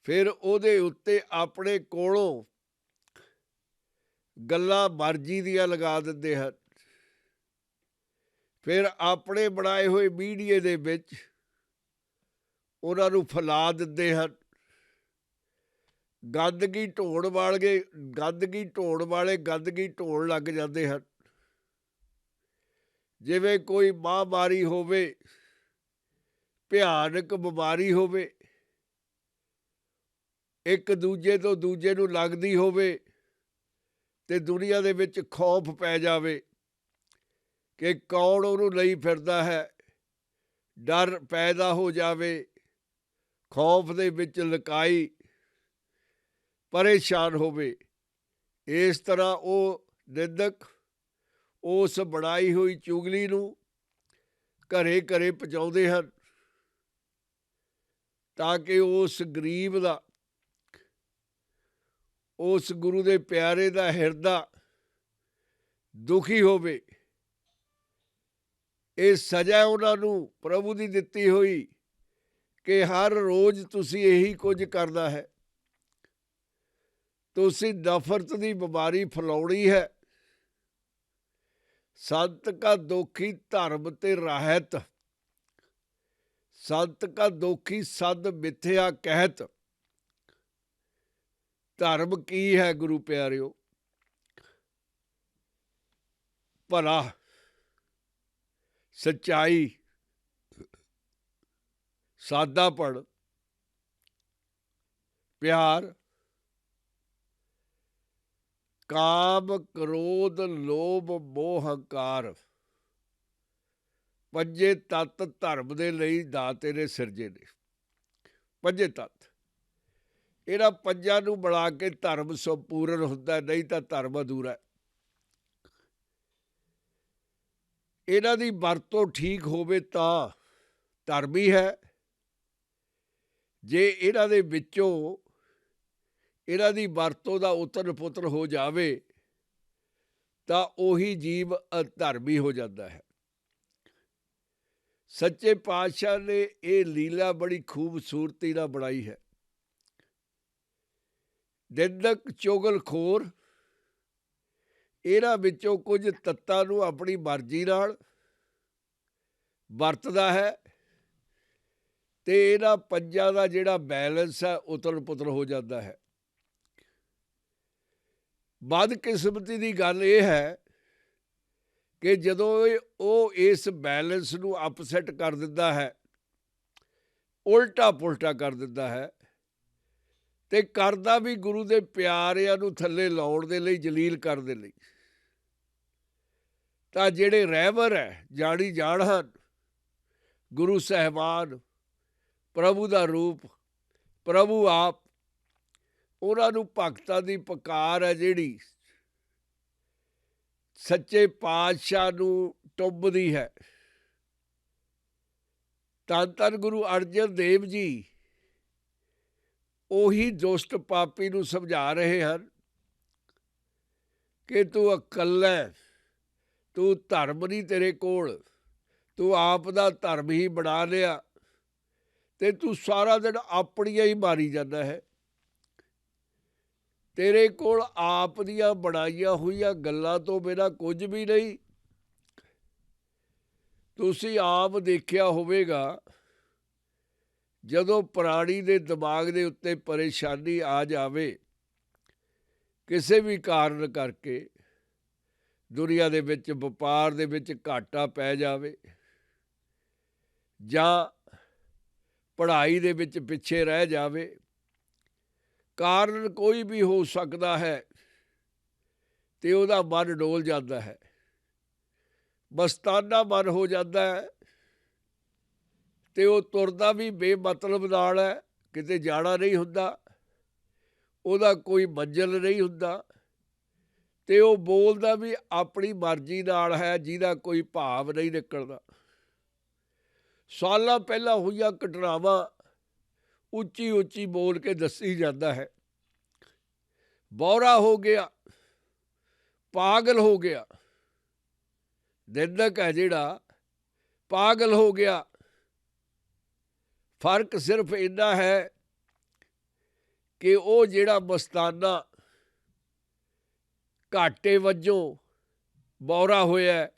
ਫਿਰ ਉਹਦੇ ਉੱਤੇ ਆਪਣੇ ਕੋਲੋਂ ਗੱਲਾਂ ਮਰਜ਼ੀ ਦੀਆਂ ਲਗਾ ਦਿੰਦੇ ਹਨ। ਫਿਰ ਆਪਣੇ ਬਣਾਏ ਹੋਏ ਮੀਡੀਏ ਦੇ ਵਿੱਚ ਉਹਨਾਂ ਨੂੰ ਫੈਲਾ ਦਿੰਦੇ ਹਨ। ਗੰਦਗੀ ਢੋਣ ਵਾਲੇ ਗੰਦਗੀ ਢੋਣ ਲੱਗ ਜਾਂਦੇ ਹਨ। ਜਿਵੇਂ ਕੋਈ ਮਹਾਂਮਾਰੀ ਹੋਵੇ, ਭਿਆਨਕ ਬਿਮਾਰੀ ਹੋਵੇ, ਇੱਕ ਦੂਜੇ ਤੋਂ ਦੂਜੇ ਨੂੰ ਲੱਗਦੀ ਹੋਵੇ ਤੇ ਦੁਨੀਆ ਦੇ ਵਿੱਚ ਖੌਫ ਪੈ ਜਾਵੇ ਕਿ ਕੌਣ ਉਹਨੂੰ ਲਈ ਫਿਰਦਾ ਹੈ। ਡਰ ਪੈਦਾ ਹੋ ਜਾਵੇ, ਖੌਫ ਦੇ ਵਿੱਚ ਲੁਕਾਈ ਪਰੇਸ਼ਾਨ ਹੋਵੇ। ਇਸ ਤਰ੍ਹਾਂ ਉਹ ਨਿੰਦਕ ਉਸ ਬਣਾਈ ਹੋਈ ਚੁਗਲੀ ਨੂੰ ਘਰੇ ਘਰੇ ਪਹੁੰਚਾਉਂਦੇ ਹਨ, ਤਾਂ ਕਿ ਉਸ ਗਰੀਬ ਦਾ, ਉਸ ਗੁਰੂ ਦੇ ਪਿਆਰੇ ਦਾ ਹਿਰਦਾ ਦੁਖੀ ਹੋਵੇ। ਇਹ ਸਜ਼ਾ ਉਹਨਾਂ ਨੂੰ ਪ੍ਰਭੂ ਦੀ ਦਿੱਤੀ ਹੋਈ ਕਿ ਹਰ ਰੋਜ਼ ਤੁਸੀਂ ਇਹੀ ਕੁਝ ਕਰਨਾ ਹੈ। ਤੁਸੀਂ ਨਫ਼ਰਤ ਦੀ ਬਿਮਾਰੀ ਫੈਲਾਉਣੀ ਹੈ। ਸੰਤ ਕਾ ਦੋਖੀ ਧਰਮ ਤੇ ਰਹਿਤ, ਸੰਤ ਕਾ ਦੋਖੀ ਸਦ ਮਿਥਿਆ ਕਹਿਤ। ਧਰਮ ਕੀ ਹੈ ਗੁਰੂ ਪਿਆਰਿਓ? ਭਲਾ, ਸੱਚਾਈ, ਸਾਦਾਪਣ, ਪਿਆਰ, ਕਾਮ, ਕ੍ਰੋਧ, ਲੋਭ, ਮੋਹ, ਹੰਕਾਰ, ਪੰਜੇ ਤੱਤ ਧਰਮ ਦੇ ਲਈ ਦਾਤੇ ਨੇ ਸਿਰਜੇ ਨੇ। ਪੰਜੇ ਤੱਤ, ਇਹਨਾਂ ਪੰਜਾਂ ਨੂੰ ਬਣਾ ਕੇ ਧਰਮ ਸੰਪੂਰਨ ਹੁੰਦਾ, ਨਹੀਂ ਤਾਂ ਧਰਮ ਅਧੂਰਾ। ਇਹਨਾਂ ਦੀ ਵਰਤੋਂ ਠੀਕ ਹੋਵੇ ਤਾਂ ਧਰਮ ਹੀ ਹੈ। ਜੇ ਇਹਨਾਂ ਦੇ ਵਿੱਚੋਂ ਇਹਨਾਂ ਦੀ ਵਰਤੋਂ ਦਾ ਉਤਰ ਪੁੱਤਰ ਹੋ ਜਾਵੇ ਤਾਂ ਉਹੀ ਜੀਵ ਅਧਰਮੀ ਹੋ ਜਾਂਦਾ ਹੈ। ਸੱਚੇ ਪਾਤਸ਼ਾਹ ਨੇ ਇਹ ਲੀਲਾ ਬੜੀ ਖੂਬਸੂਰਤੀ ਨਾਲ ਬਣਾਈ ਹੈ। ਨਿੰਦਕ, ਚੁਗਲਖੋਰ, ਇਹਨਾਂ ਵਿੱਚੋਂ ਕੁਝ ਤੱਤਾਂ ਨੂੰ ਆਪਣੀ ਮਰਜ਼ੀ ਨਾਲ ਵਰਤਦਾ ਹੈ ਤੇ ਇਹਨਾਂ ਪੰਜਾਂ ਦਾ ਜਿਹੜਾ ਬੈਲੈਂਸ ਹੈ ਉਤਲ ਪੁਤਲ ਹੋ ਜਾਂਦਾ ਹੈ। ਬਦਕਿਸਮਤੀ ਦੀ ਗੱਲ ਇਹ ਹੈ ਕਿ ਜਦੋਂ ਉਹ ਇਸ ਬੈਲੈਂਸ ਨੂੰ ਅਪਸੈਟ ਕਰ ਦਿੰਦਾ ਹੈ ਉਲਟਾ ਪੁਲਟਾ ਕਰ ਦਿੰਦਾ ਹੈ ਤੇ ਕਰਦਾ ਵੀ ਗੁਰੂ ਦੇ ਪਿਆਰਿਆਂ ਨੂੰ ਥੱਲੇ ਲਾਉਣ ਦੇ ਲਈ, ਜਲੀਲ ਕਰਨ ਦੇ ਲਈ। ਤਾਂ ਜਿਹੜੇ ਰਹਿਬਰ ਹੈ, ਜਾਣੀ ਜਾਣ ਹਨ, ਗੁਰੂ ਸਾਹਿਬਾਨ, ਪ੍ਰਭੂ ਦਾ ਰੂਪ, ਪ੍ਰਭੂ ਆਪ, ਉਹਨਾਂ ਨੂੰ ਭਗਤਾਂ ਦੀ ਪੁਕਾਰ ਹੈ ਜਿਹੜੀ ਸੱਚੇ ਪਾਤਸ਼ਾਹ ਨੂੰ ਟੁੰਬਦੀ ਹੈ। ਧੰਨ ਧੰਨ ਗੁਰੂ ਅਰਜਨ ਦੇਵ ਜੀ ਉਹੀ ਦੁਸ਼ਟ ਪਾਪੀ ਨੂੰ ਸਮਝਾ ਰਹੇ ਹਨ ਕਿ ਤੂੰ ਇਕੱਲਾ, ਤੂੰ ਧਰਮ ਨਹੀਂ ਤੇਰੇ ਕੋਲ, ਤੂੰ ਆਪ ਦਾ ਧਰਮ ਹੀ ਬਣਾ ਲਿਆ ਤੇ ਤੂੰ ਸਾਰਾ ਦਿਨ ਆਪਣੀਆਂ ਹੀ ਮਾਰੀ ਜਾਂਦਾ ਹੈ। ਤੇਰੇ ਕੋਲ ਆਪ ਦੀਆਂ ਬਣਾਈਆਂ ਹੋਈਆਂ ਗੱਲਾਂ ਤੋਂ ਬਿਨਾਂ ਕੁਝ ਵੀ ਨਹੀਂ। ਤੁਸੀਂ ਆਪ ਦੇਖਿਆ ਹੋਵੇਗਾ, ਜਦੋਂ ਪ੍ਰਾਣੀ ਦੇ ਦਿਮਾਗ ਦੇ ਉੱਤੇ ਪਰੇਸ਼ਾਨੀ ਆ ਜਾਵੇ ਕਿਸੇ ਵੀ ਕਾਰਨ ਕਰਕੇ, ਦੁਨੀਆ ਦੇ ਵਿੱਚ ਵਪਾਰ ਦੇ ਵਿੱਚ ਘਾਟਾ ਪੈ ਜਾਵੇ ਜਾਂ ਪੜ੍ਹਾਈ ਦੇ ਵਿੱਚ ਪਿੱਛੇ ਰਹਿ ਜਾਵੇ, ਕਾਰਨ ਕੋਈ ਵੀ ਹੋ ਸਕਦਾ ਹੈ, ਤੇ ਉਹਦਾ ਮਨ ਡੋਲ ਜਾਂਦਾ ਹੈ, ਮਸਤਾਨਾ ਮਨ ਹੋ ਜਾਂਦਾ ਹੈ ਤੇ ਉਹ ਤੁਰਦਾ ਵੀ ਬੇਮਤਲਬ ਨਾਲ ਹੈ, ਕਿਤੇ ਜਾਣਾ ਨਹੀਂ ਹੁੰਦਾ, ਉਹਦਾ ਕੋਈ ਮੰਜ਼ਿਲ ਨਹੀਂ ਹੁੰਦਾ, ਤੇ ਉਹ ਬੋਲਦਾ ਵੀ ਆਪਣੀ ਮਰਜ਼ੀ ਨਾਲ ਹੈ, ਜਿਹਦਾ ਕੋਈ ਭਾਵ ਨਹੀਂ ਨਿਕਲਦਾ। ਸਾਲਾਂ ਪਹਿਲਾਂ ਹੋਈਆਂ ਘਟਨਾਵਾਂ ਉੱਚੀ ਉੱਚੀ ਬੋਲ ਕੇ ਦੱਸੀ ਜਾਂਦਾ ਹੈ। ਬੌਰਾ ਹੋ ਗਿਆ, ਪਾਗਲ ਹੋ ਗਿਆ, ਨਿੰਦਕ ਹੈ ਜਿਹੜਾ, ਪਾਗਲ ਹੋ ਗਿਆ। ਫਰਕ ਸਿਰਫ ਇੰਨਾ ਹੈ ਕਿ ਉਹ ਜਿਹੜਾ ਮਸਤਾਨਾ ਘਾਟੇ ਵਜੋਂ ਬੌਰਾ ਹੋਇਆ,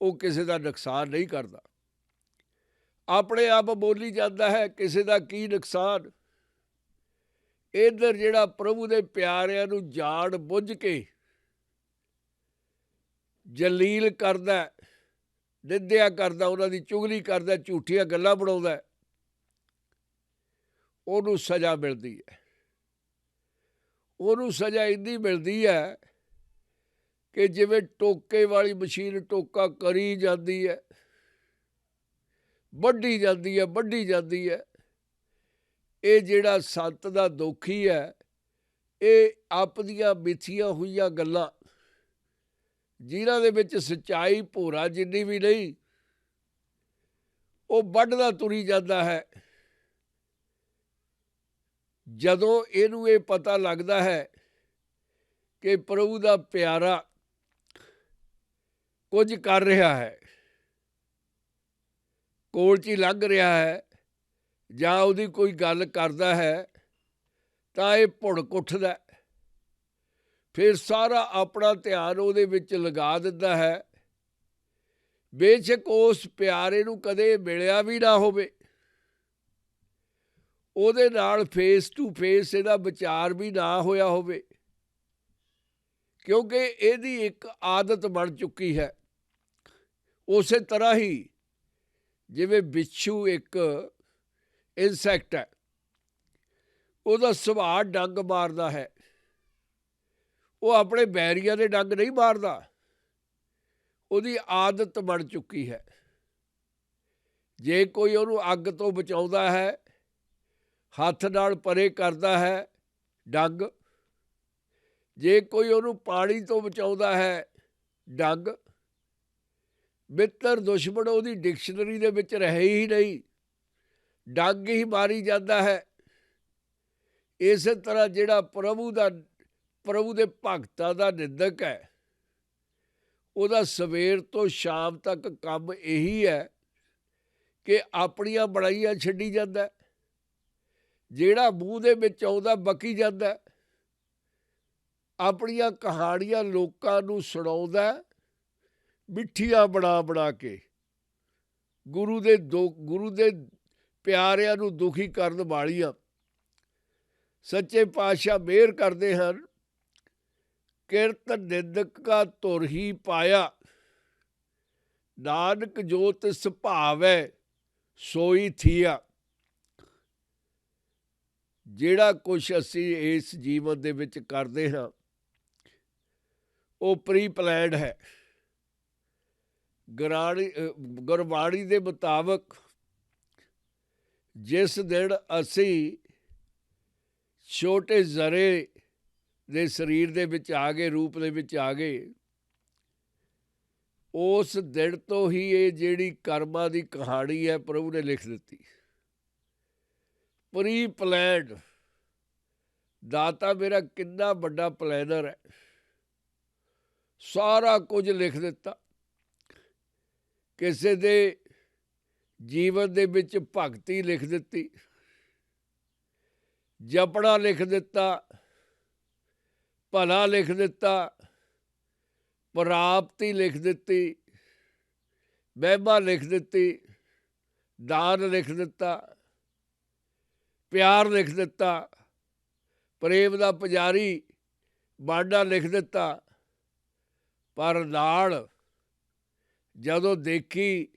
ਉਹ ਕਿਸੇ ਦਾ ਨੁਕਸਾਨ ਨਹੀਂ ਕਰਦਾ, ਆਪਣੇ ਆਪ ਬੋਲੀ ਜਾਂਦਾ ਹੈ, ਕਿਸੇ ਦਾ ਕੀ ਨੁਕਸਾਨ। ਇੱਧਰ ਜਿਹੜਾ ਪ੍ਰਭੂ ਦੇ ਪਿਆਰਿਆਂ ਨੂੰ ਜਾਣ ਬੁੱਝ ਕੇ ਜਲੀਲ ਕਰਦਾ, ਨਿੰਦਿਆ ਕਰਦਾ, ਉਹਨਾਂ ਦੀ ਚੁਗਲੀ ਕਰਦਾ, ਝੂਠੀਆਂ ਗੱਲਾਂ ਬਣਾਉਂਦਾ, ਉਹਨੂੰ ਸਜ਼ਾ ਮਿਲਦੀ ਹੈ। ਉਹਨੂੰ ਸਜ਼ਾ ਇੰਨੀ ਮਿਲਦੀ ਹੈ ਕਿ ਜਿਵੇਂ ਟੋਕੇ ਵਾਲੀ ਮਸ਼ੀਨ ਟੋਕਾ ਕਰੀ ਜਾਂਦੀ ਹੈ, ਵੱਢੀ ਜਾਂਦੀ ਹੈ, ਵੱਢੀ ਜਾਂਦੀ ਹੈ। ਇਹ ਜਿਹੜਾ ਸੰਤ ਦਾ ਦੋਖੀ ਹੈ, ਇਹ ਆਪਦੀਆਂ ਮਿੱਥੀਆਂ ਹੋਈਆਂ ਗੱਲਾਂ, ਜਿਨ੍ਹਾਂ ਦੇ ਵਿੱਚ ਸੱਚਾਈ ਭੋਰਾ ਜਿੰਨੀ ਵੀ ਨਹੀਂ, ਉਹ ਵੱਢਦਾ ਤੁਰੀ ਜਾਂਦਾ ਹੈ। ਜਦੋਂ ਇਹਨੂੰ ਇਹ ਪਤਾ ਲੱਗਦਾ ਹੈ ਕਿ ਪ੍ਰਭੂ ਦਾ ਪਿਆਰਾ ਕੁਝ ਕਰ ਰਿਹਾ ਹੈ, ਕੋਲ 'ਚ ਹੀ ਲੰਘ ਰਿਹਾ ਹੈ, ਜਾਂ ਉਹਦੀ ਕੋਈ ਗੱਲ ਕਰਦਾ ਹੈ, ਤਾਂ ਇਹ ਭੁੜਕ ਉੱਠਦਾ, ਫਿਰ ਸਾਰਾ ਆਪਣਾ ਧਿਆਨ ਉਹਦੇ ਵਿੱਚ ਲਗਾ ਦਿੰਦਾ ਹੈ। ਬੇਸ਼ੱਕ ਉਸ ਪਿਆਰੇ ਨੂੰ ਕਦੇ ਮਿਲਿਆ ਵੀ ਨਾ ਹੋਵੇ, ਉਹਦੇ ਨਾਲ ਫੇਸ ਟੂ ਫੇਸ ਇਹਦਾ ਵਿਚਾਰ ਵੀ ਨਾ ਹੋਇਆ ਹੋਵੇ, ਕਿਉਂਕਿ ਇਹਦੀ ਇੱਕ ਆਦਤ ਬਣ ਚੁੱਕੀ ਹੈ। ਉਸੇ ਤਰ੍ਹਾਂ ਹੀ ਜਿਵੇਂ ਬਿੱਛੂ ਇੱਕ ਇਨਸੈਕਟ ਹੈ, ਉਹਦਾ ਸੁਭਾਅ ਡੰਗ ਮਾਰਦਾ ਹੈ, ਉਹ ਆਪਣੇ ਬੈਰੀਆਂ ਦੇ ਡੰਗ ਨਹੀਂ ਮਾਰਦਾ, ਉਹਦੀ ਆਦਤ ਬਣ ਚੁੱਕੀ ਹੈ। ਜੇ ਕੋਈ ਉਹਨੂੰ ਅੱਗ ਤੋਂ ਬਚਾਉਂਦਾ ਹੈ, ਹੱਥ ਨਾਲ ਪਰੇ ਕਰਦਾ ਹੈ ਡੰਗ, ਜੇ ਕੋਈ ਉਹਨੂੰ ਪਾਣੀ ਤੋਂ ਬਚਾਉਂਦਾ ਹੈ ਡੰਗ, ਮਿੱਤਰ ਦੁਸ਼ਮਣ ਉਹਦੀ ਡਿਕਸ਼ਨਰੀ ਦੇ ਵਿੱਚ ਰਹੇ ਹੀ ਨਹੀਂ, ਡੰਗ ਹੀ ਮਾਰੀ ਜਾਂਦਾ ਹੈ। ਇਸੇ ਤਰ੍ਹਾਂ ਜਿਹੜਾ ਪ੍ਰਭੂ ਦੇ ਭਗਤਾਂ ਦਾ ਨਿੰਦਕ ਹੈ, ਉਹਦਾ ਸਵੇਰ ਤੋਂ ਸ਼ਾਮ ਤੱਕ ਕੰਮ ਇਹੀ ਹੈ ਕਿ ਆਪਣੀਆਂ ਬਣਾਈਆਂ ਛੱਡੀ ਜਾਂਦਾ, ਜਿਹੜਾ ਮੂੰਹ ਦੇ ਵਿੱਚ ਆਉਂਦਾ ਬਕੀ ਜਾਂਦਾ, ਆਪਣੀਆਂ ਕਹਾਣੀਆਂ ਲੋਕਾਂ ਨੂੰ ਸੁਣਾਉਂਦਾ, ਮਿੱਠੀਆਂ ਬਣਾ ਬਣਾ ਕੇ, ਗੁਰੂ ਦੇ ਪਿਆਰਿਆਂ ਨੂੰ ਦੁਖੀ ਕਰਨ ਵਾਲੀਆਂ। ਸੱਚੇ ਪਾਤਸ਼ਾਹ ਮਿਹਰ ਕਰਦੇ ਹਨ, ਕਿਰਤ ਨਿੰਦਕ ਕਾ ਧੁਰ ਹੀ ਪਾਇਆ, ਨਾਨਕ ਜੋ ਤਿਸ ਭਾਵੈ ਸੋਈ ਥੀਆ। ਜਿਹੜਾ ਕੁਛ ਅਸੀਂ ਇਸ ਜੀਵਨ ਦੇ ਵਿੱਚ ਕਰਦੇ ਹਾਂ ਉਹ ਪ੍ਰੀ ਪਲੈਨਡ ਹੈ। ਗੁਰਬਾਣੀ ਦੇ ਮੁਤਾਬਕ ਜਿਸ ਦਿਨ ਅਸੀਂ ਛੋਟੇ ਜ਼ਰੇ ਦੇ ਸਰੀਰ ਦੇ ਵਿੱਚ ਆ ਗਏ, ਰੂਪ ਦੇ ਵਿੱਚ ਆ ਗਏ, ਉਸ ਦਿਨ ਤੋਂ ਹੀ ਇਹ ਜਿਹੜੀ ਕਰਮਾਂ ਦੀ ਕਹਾਣੀ ਹੈ ਪ੍ਰਭੂ ਨੇ ਲਿਖ ਦਿੱਤੀ। Pre planned. ਦਾਤਾ ਮੇਰਾ ਕਿੰਨਾ ਵੱਡਾ ਪਲੈਨਰ ਹੈ, ਸਾਰਾ ਕੁਝ ਲਿਖ ਦਿੱਤਾ। ਕਿਸੇ ਦੇ ਜੀਵਨ ਦੇ ਵਿੱਚ ਭਗਤੀ ਲਿਖ ਦਿੱਤੀ, ਜਪਣਾ ਲਿਖ ਦਿੱਤਾ, ਭਲਾ ਲਿਖ ਦਿੱਤਾ, ਪ੍ਰਾਪਤੀ ਲਿਖ ਦਿੱਤੀ, ਮਹਿਮਾ ਲਿਖ ਦਿੱਤੀ, ਦਾਨ ਲਿਖ ਦਿੱਤਾ, ਪਿਆਰ ਲਿਖ ਦਿੱਤਾ, ਪ੍ਰੇਮ ਦਾ ਪੁਜਾਰੀ ਬਾਂਡਾ ਲਿਖ ਦਿੱਤਾ। ਪਰ ਨਾਲ ਜਦੋਂ ਦੇਖੀ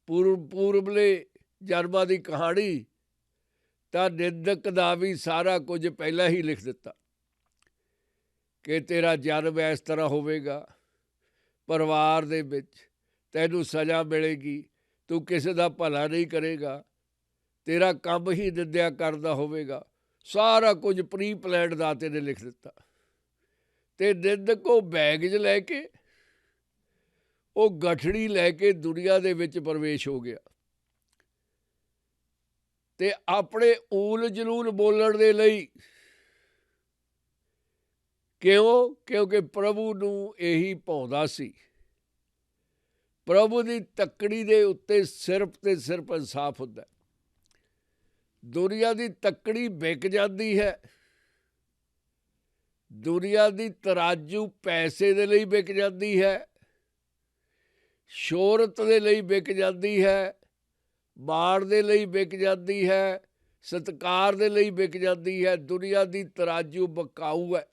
ਪੂਰਬਲੇ ਜਨਮਾਂ ਦੀ ਕਹਾਣੀ ਤਾਂ ਨਿੰਦਕ ਦਾ ਵੀ ਸਾਰਾ ਕੁਝ ਪਹਿਲਾਂ ਹੀ ਲਿਖ ਦਿੱਤਾ ਕਿ ਤੇਰਾ ਜਨਮ ਇਸ ਤਰ੍ਹਾਂ ਹੋਵੇਗਾ, ਪਰਿਵਾਰ ਦੇ ਵਿੱਚ ਤੈਨੂੰ ਸਜ਼ਾ ਮਿਲੇਗੀ, ਤੂੰ ਕਿਸੇ ਦਾ ਭਲਾ ਨਹੀਂ ਕਰੇਗਾ, ਤੇਰਾ ਕੰਮ ਹੀ ਨਿੰਦਿਆ ਕਰਦਾ ਹੋਵੇਗਾ। ਸਾਰਾ ਕੁਝ ਪ੍ਰੀ ਪਲੈਨਡ ਦਾਤੇ ਨੇ ਲਿਖ ਦਿੱਤਾ। ਅਤੇ ਨਿੰਦਕ ਉਹ ਬੈਗ 'ਚ ਲੈ ਕੇ, ਉਹ ਗਠੜੀ ਲੈ ਕੇ ਦੁਨੀਆ ਦੇ ਵਿੱਚ ਪ੍ਰਵੇਸ਼ ਹੋ ਗਿਆ ਅਤੇ ਆਪਣੇ ਊਲ ਜਲੂਲ ਬੋਲਣ ਦੇ ਲਈ। ਕਿਉਂ? ਕਿਉਂਕਿ ਪ੍ਰਭੂ ਨੂੰ ਇਹੀ ਭਾਉਂਦਾ ਸੀ। ਪ੍ਰਭੂ ਦੀ ਤੱਕੜੀ ਦੇ ਉੱਤੇ ਸਿਰਫ ਅਤੇ ਸਿਰਫ ਇਨਸਾਫ ਹੁੰਦਾ। ਦੁਨੀਆ ਦੀ ਤੱਕੜੀ ਵਿਕ ਜਾਂਦੀ ਹੈ, ਦੁਨੀਆ ਦੀ ਤਰਾਜੂ ਪੈਸੇ ਦੇ ਲਈ ਵਿਕ ਜਾਂਦੀ ਹੈ, ਸ਼ੋਹਰਤ ਦੇ ਲਈ ਵਿਕ ਜਾਂਦੀ ਹੈ, ਮਾਣ ਦੇ ਲਈ ਵਿਕ ਜਾਂਦੀ ਹੈ, ਸਤਿਕਾਰ ਦੇ ਲਈ ਵਿਕ ਜਾਂਦੀ ਹੈ। ਦੁਨੀਆ ਦੀ ਤਰਾਜੂ ਵਿਕਾਊ ਹੈ,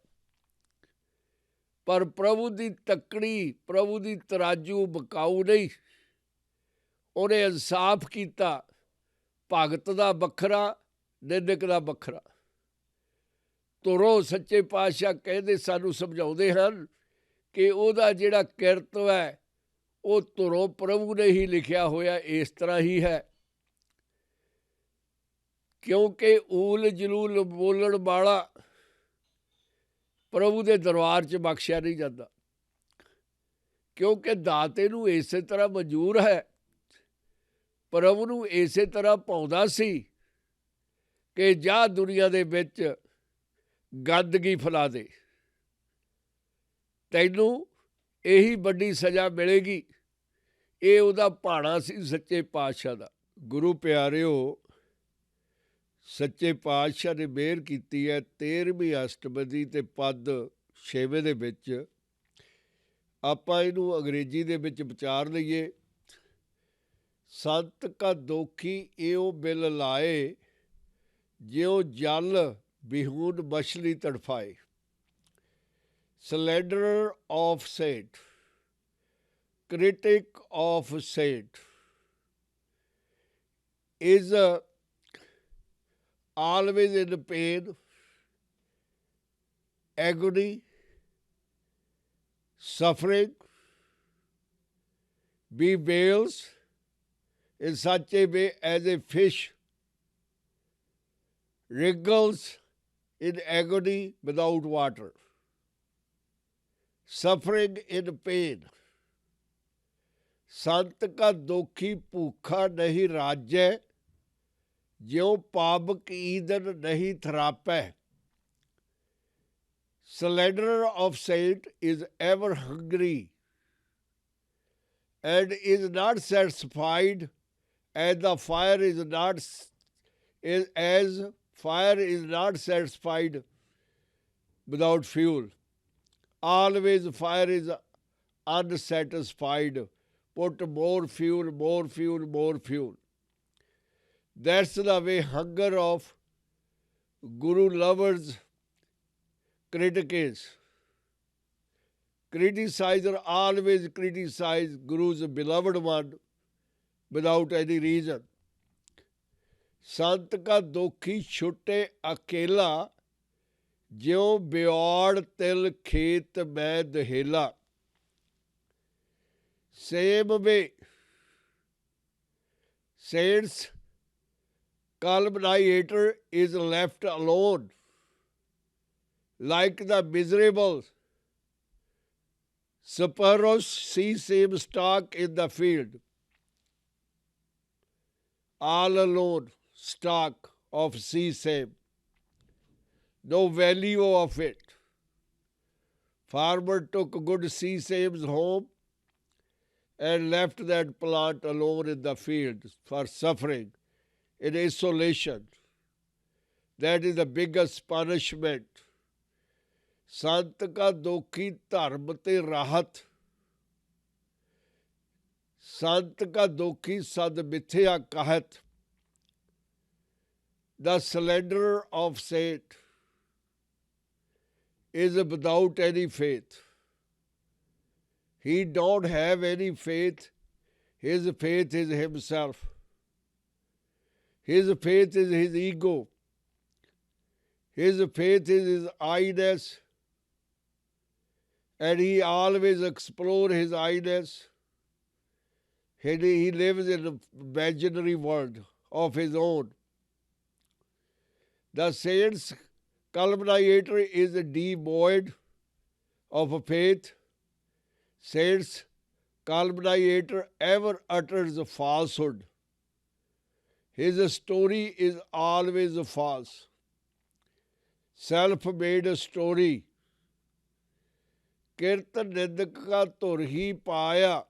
ਪਰ ਪ੍ਰਭੂ ਦੀ ਤੱਕੜੀ, ਪ੍ਰਭੂ ਦੀ ਤਰਾਜੂ ਵਿਕਾਊ ਨਹੀਂ। ਉਹਨੇ ਇਨਸਾਫ ਕੀਤਾ। ਭਗਤ ਦਾ ਵੱਖਰਾ, ਨਿੰਦਕ ਦਾ ਵੱਖਰਾ। ਤੁਰੋ, ਸੱਚੇ ਪਾਤਸ਼ਾਹ ਕਹਿੰਦੇ, ਸਾਨੂੰ ਸਮਝਾਉਂਦੇ ਹਨ ਕਿ ਉਹਦਾ ਜਿਹੜਾ ਕਿਰਤਵ ਹੈ ਉਹ ਤੁਰੋ ਪ੍ਰਭੂ ਨੇ ਹੀ ਲਿਖਿਆ ਹੋਇਆ ਇਸ ਤਰ੍ਹਾਂ ਹੀ ਹੈ। ਕਿਉਂਕਿ ਊਲ ਜਲੂਲ ਬੋਲਣ ਵਾਲਾ ਪ੍ਰਭੂ ਦੇ ਦਰਬਾਰ 'ਚ ਬਖਸ਼ਿਆ ਨਹੀਂ ਜਾਂਦਾ, ਕਿਉਂਕਿ ਦਾਤੇ ਨੂੰ ਇਸੇ ਤਰ੍ਹਾਂ ਮਨਜ਼ੂਰ ਹੈ, ਪ੍ਰਭੂ ਨੂੰ ਇਸੇ ਤਰ੍ਹਾਂ ਭਾਉਂਦਾ ਸੀ ਕਿ ਜਾ ਦੁਨੀਆ ਦੇ ਵਿੱਚ ਗੰਦਗੀ ਫੈਲਾ ਦੇ, ਤੈਨੂੰ ਇਹੀ ਵੱਡੀ ਸਜ਼ਾ ਮਿਲੇਗੀ। ਇਹ ਉਹਦਾ ਭਾਣਾ ਸੀ ਸੱਚੇ ਪਾਤਸ਼ਾਹ ਦਾ। ਗੁਰੂ ਪਿਆਰਿਓ, ਸੱਚੇ ਪਾਤਸ਼ਾਹ ਨੇ ਮਿਹਰ ਕੀਤੀ ਹੈ 13ਵੀਂ ਅਸ਼ਟਪਦੀ ਅਤੇ ਪਦ 6ਵੇਂ ਦੇ ਵਿੱਚ। ਆਪਾਂ ਇਹਨੂੰ ਅੰਗਰੇਜ਼ੀ ਦੇ ਵਿੱਚ ਵਿਚਾਰ ਲਈਏ। ਸੰਤ ਕਾ ਦੋਖੀ ਇਹੋ ਬਿਲ ਲਾਏ, ਜਿਉ ਜਲ ਬਿਹੂਨ ਮਛਲੀ ਤੜਫਾਏ। Slanderer of saint, critic of saint, is always in pain, agony, suffering, bewails in such a way as a fish wriggles in agony without water. Suffering in pain। संत का दोखी भूखा नहीं राजै, ज्यों पावक ईंधन नहीं थरापै। Slanderer of saint is ever hungry and is not satisfied, as the fire is not as fire is not satisfied without fuel. Always fire is unsatisfied. Put more fuel, more fuel, more fuel. That's the way hunger of Guru lovers critic is. Criticizer always criticize Guru's beloved one without any reason. संत का दोखी छुटे अकेला, ज्यों ब्योड़ तिल खेत में दहेला। Same way, saint's calumniator is left alone, like the miserable sparrows see same stalk in the field. All alone, stalk of sesame, no value of it. Farmer took good sesames home and left that plant alone in the field for suffering in isolation. That is the biggest punishment. संत का दोखी धर्म ते राहत, संत का दोखी सद मिथ्या कहत। The slanderer of saint is without any faith. He don't have any faith. His faith is himself. His faith is his ego. His faith is his I-ness. And he always explores his I-ness. He lives in an imaginary world of his own. The saint's calumniator is devoid of faith. Saint's calumniator ever utters falsehood. His story is always false. Self-made story. किरत निंदक का धुर ही पाया,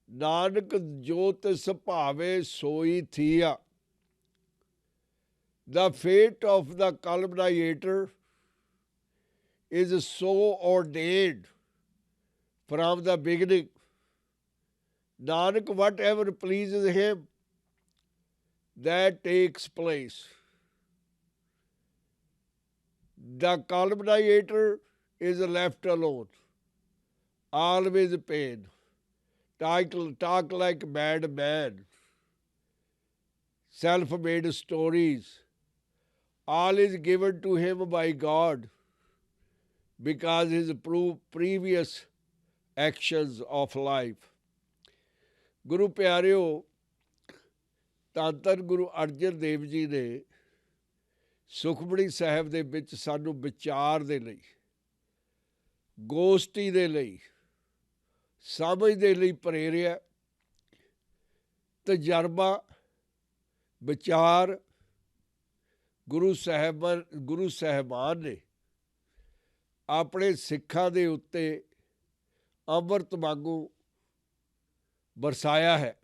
नानक जो तिस भावे सोई थिया। The fate of the calumniator is so ordained from the beginning. Nanak, whatever pleases him, that takes place. The calumniator is left alone, always pain, talk like madman, self-made stories. All is given to him by God because his previous actions of life. ਗੁਰੂ ਪਿਆਰਿਓ, ਧੰਨ ਧੰਨ ਗੁਰੂ ਅਰਜਨ ਦੇਵ ਜੀ ਨੇ ਸੁਖਮਣੀ ਸਾਹਿਬ ਦੇ ਵਿੱਚ ਸਾਨੂੰ ਵਿਚਾਰ ਦੇ ਲਈ, ਗੋਸ਼ਟੀ ਦੇ ਲਈ, ਸਮਝ ਦੇ ਲਈ ਪ੍ਰੇਰਿਆ। ਤਜਰਬਾ, ਵਿਚਾਰ ਗੁਰੂ ਸਾਹਿਬਾਨ ਨੇ ਆਪਣੇ ਸਿੱਖਾਂ ਦੇ ਉੱਤੇ ਅੰਮ੍ਰਿਤ ਵਾਂਗੂ ਬਰਸਾਇਆ ਹੈ।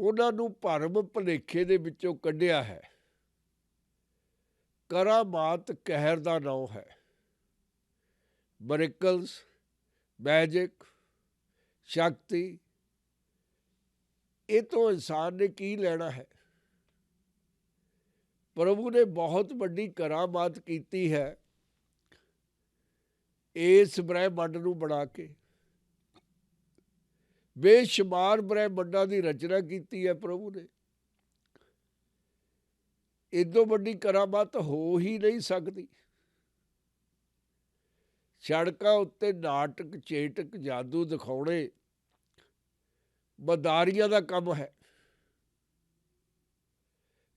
ਉਹਨਾਂ ਨੂੰ ਭਰਮ ਭੁਲੇਖੇ ਦੇ ਵਿੱਚੋਂ ਕੱਢਿਆ ਹੈ। ਕਰਾਮਾਤ ਕਹਿਰ ਦਾ ਨਾਮ ਹੈ। ਮਿਰੇਕਲਸ, ਮੈਜਿਕ, ਸ਼ਕਤੀ, ਇਹ ਤੋਂ ਇਨਸਾਨ ਨੇ ਕੀ ਲੈਣਾ ਹੈ। ਪ੍ਰਭੂ ਨੇ ਬਹੁਤ ਵੱਡੀ ਕਰਾਮਾਤ ਕੀਤੀ ਹੈ ਇਸ ਬ੍ਰਹਿਮੰਡ ਨੂੰ ਬਣਾ ਕੇ। ਬੇਸ਼ੁਮਾਰ ਬ੍ਰਹਿਮੰਡਾਂ ਦੀ ਰਚਨਾ ਕੀਤੀ ਹੈ ਪ੍ਰਭੂ ਨੇ। ਇਦੋਂ ਵੱਡੀ ਕਰਾਮਾਤ ਹੋ ਹੀ ਨਹੀਂ ਸਕਦੀ। ਸੜਕਾਂ ਉੱਤੇ ਨਾਟਕ, ਚੇਟਕ, ਜਾਦੂ ਦਿਖਾਉਣੇ ਮਦਾਰੀਆਂ ਦਾ ਕੰਮ ਹੈ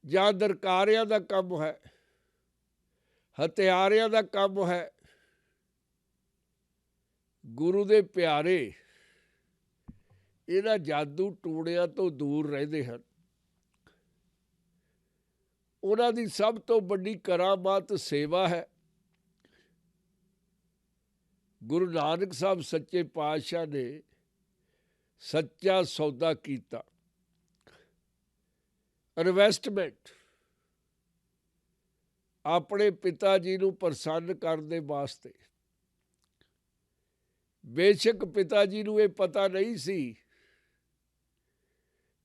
ਜਾਂ ਦਰਕਾਰਿਆਂ ਦਾ ਕੰਮ ਹੈ, ਹਥਿਆਰਿਆਂ ਦਾ ਕੰਮ ਹੈ। ਗੁਰੂ ਦੇ ਪਿਆਰੇ ਇਹਨਾਂ ਜਾਦੂ ਟੂਣਿਆਂ ਤੋਂ ਦੂਰ ਰਹਿੰਦੇ ਹਨ। ਉਹਨਾਂ ਦੀ ਸਭ ਤੋਂ ਵੱਡੀ ਕਰਾਮਾਤ ਸੇਵਾ ਹੈ। ਗੁਰੂ ਨਾਨਕ ਸਾਹਿਬ ਸੱਚੇ ਪਾਤਸ਼ਾਹ ਨੇ ਸੱਚਾ ਸੌਦਾ ਕੀਤਾ। ਇਨਵੈਸਟਮੈਂਟ ਆਪਣੇ ਪਿਤਾ ਜੀ ਨੂੰ ਪ੍ਰਸੰਨ ਕਰਨ ਦੇ ਵਾਸਤੇ। ਬੇਸ਼ੱਕ ਪਿਤਾ ਜੀ ਨੂੰ ਇਹ ਪਤਾ ਨਹੀਂ ਸੀ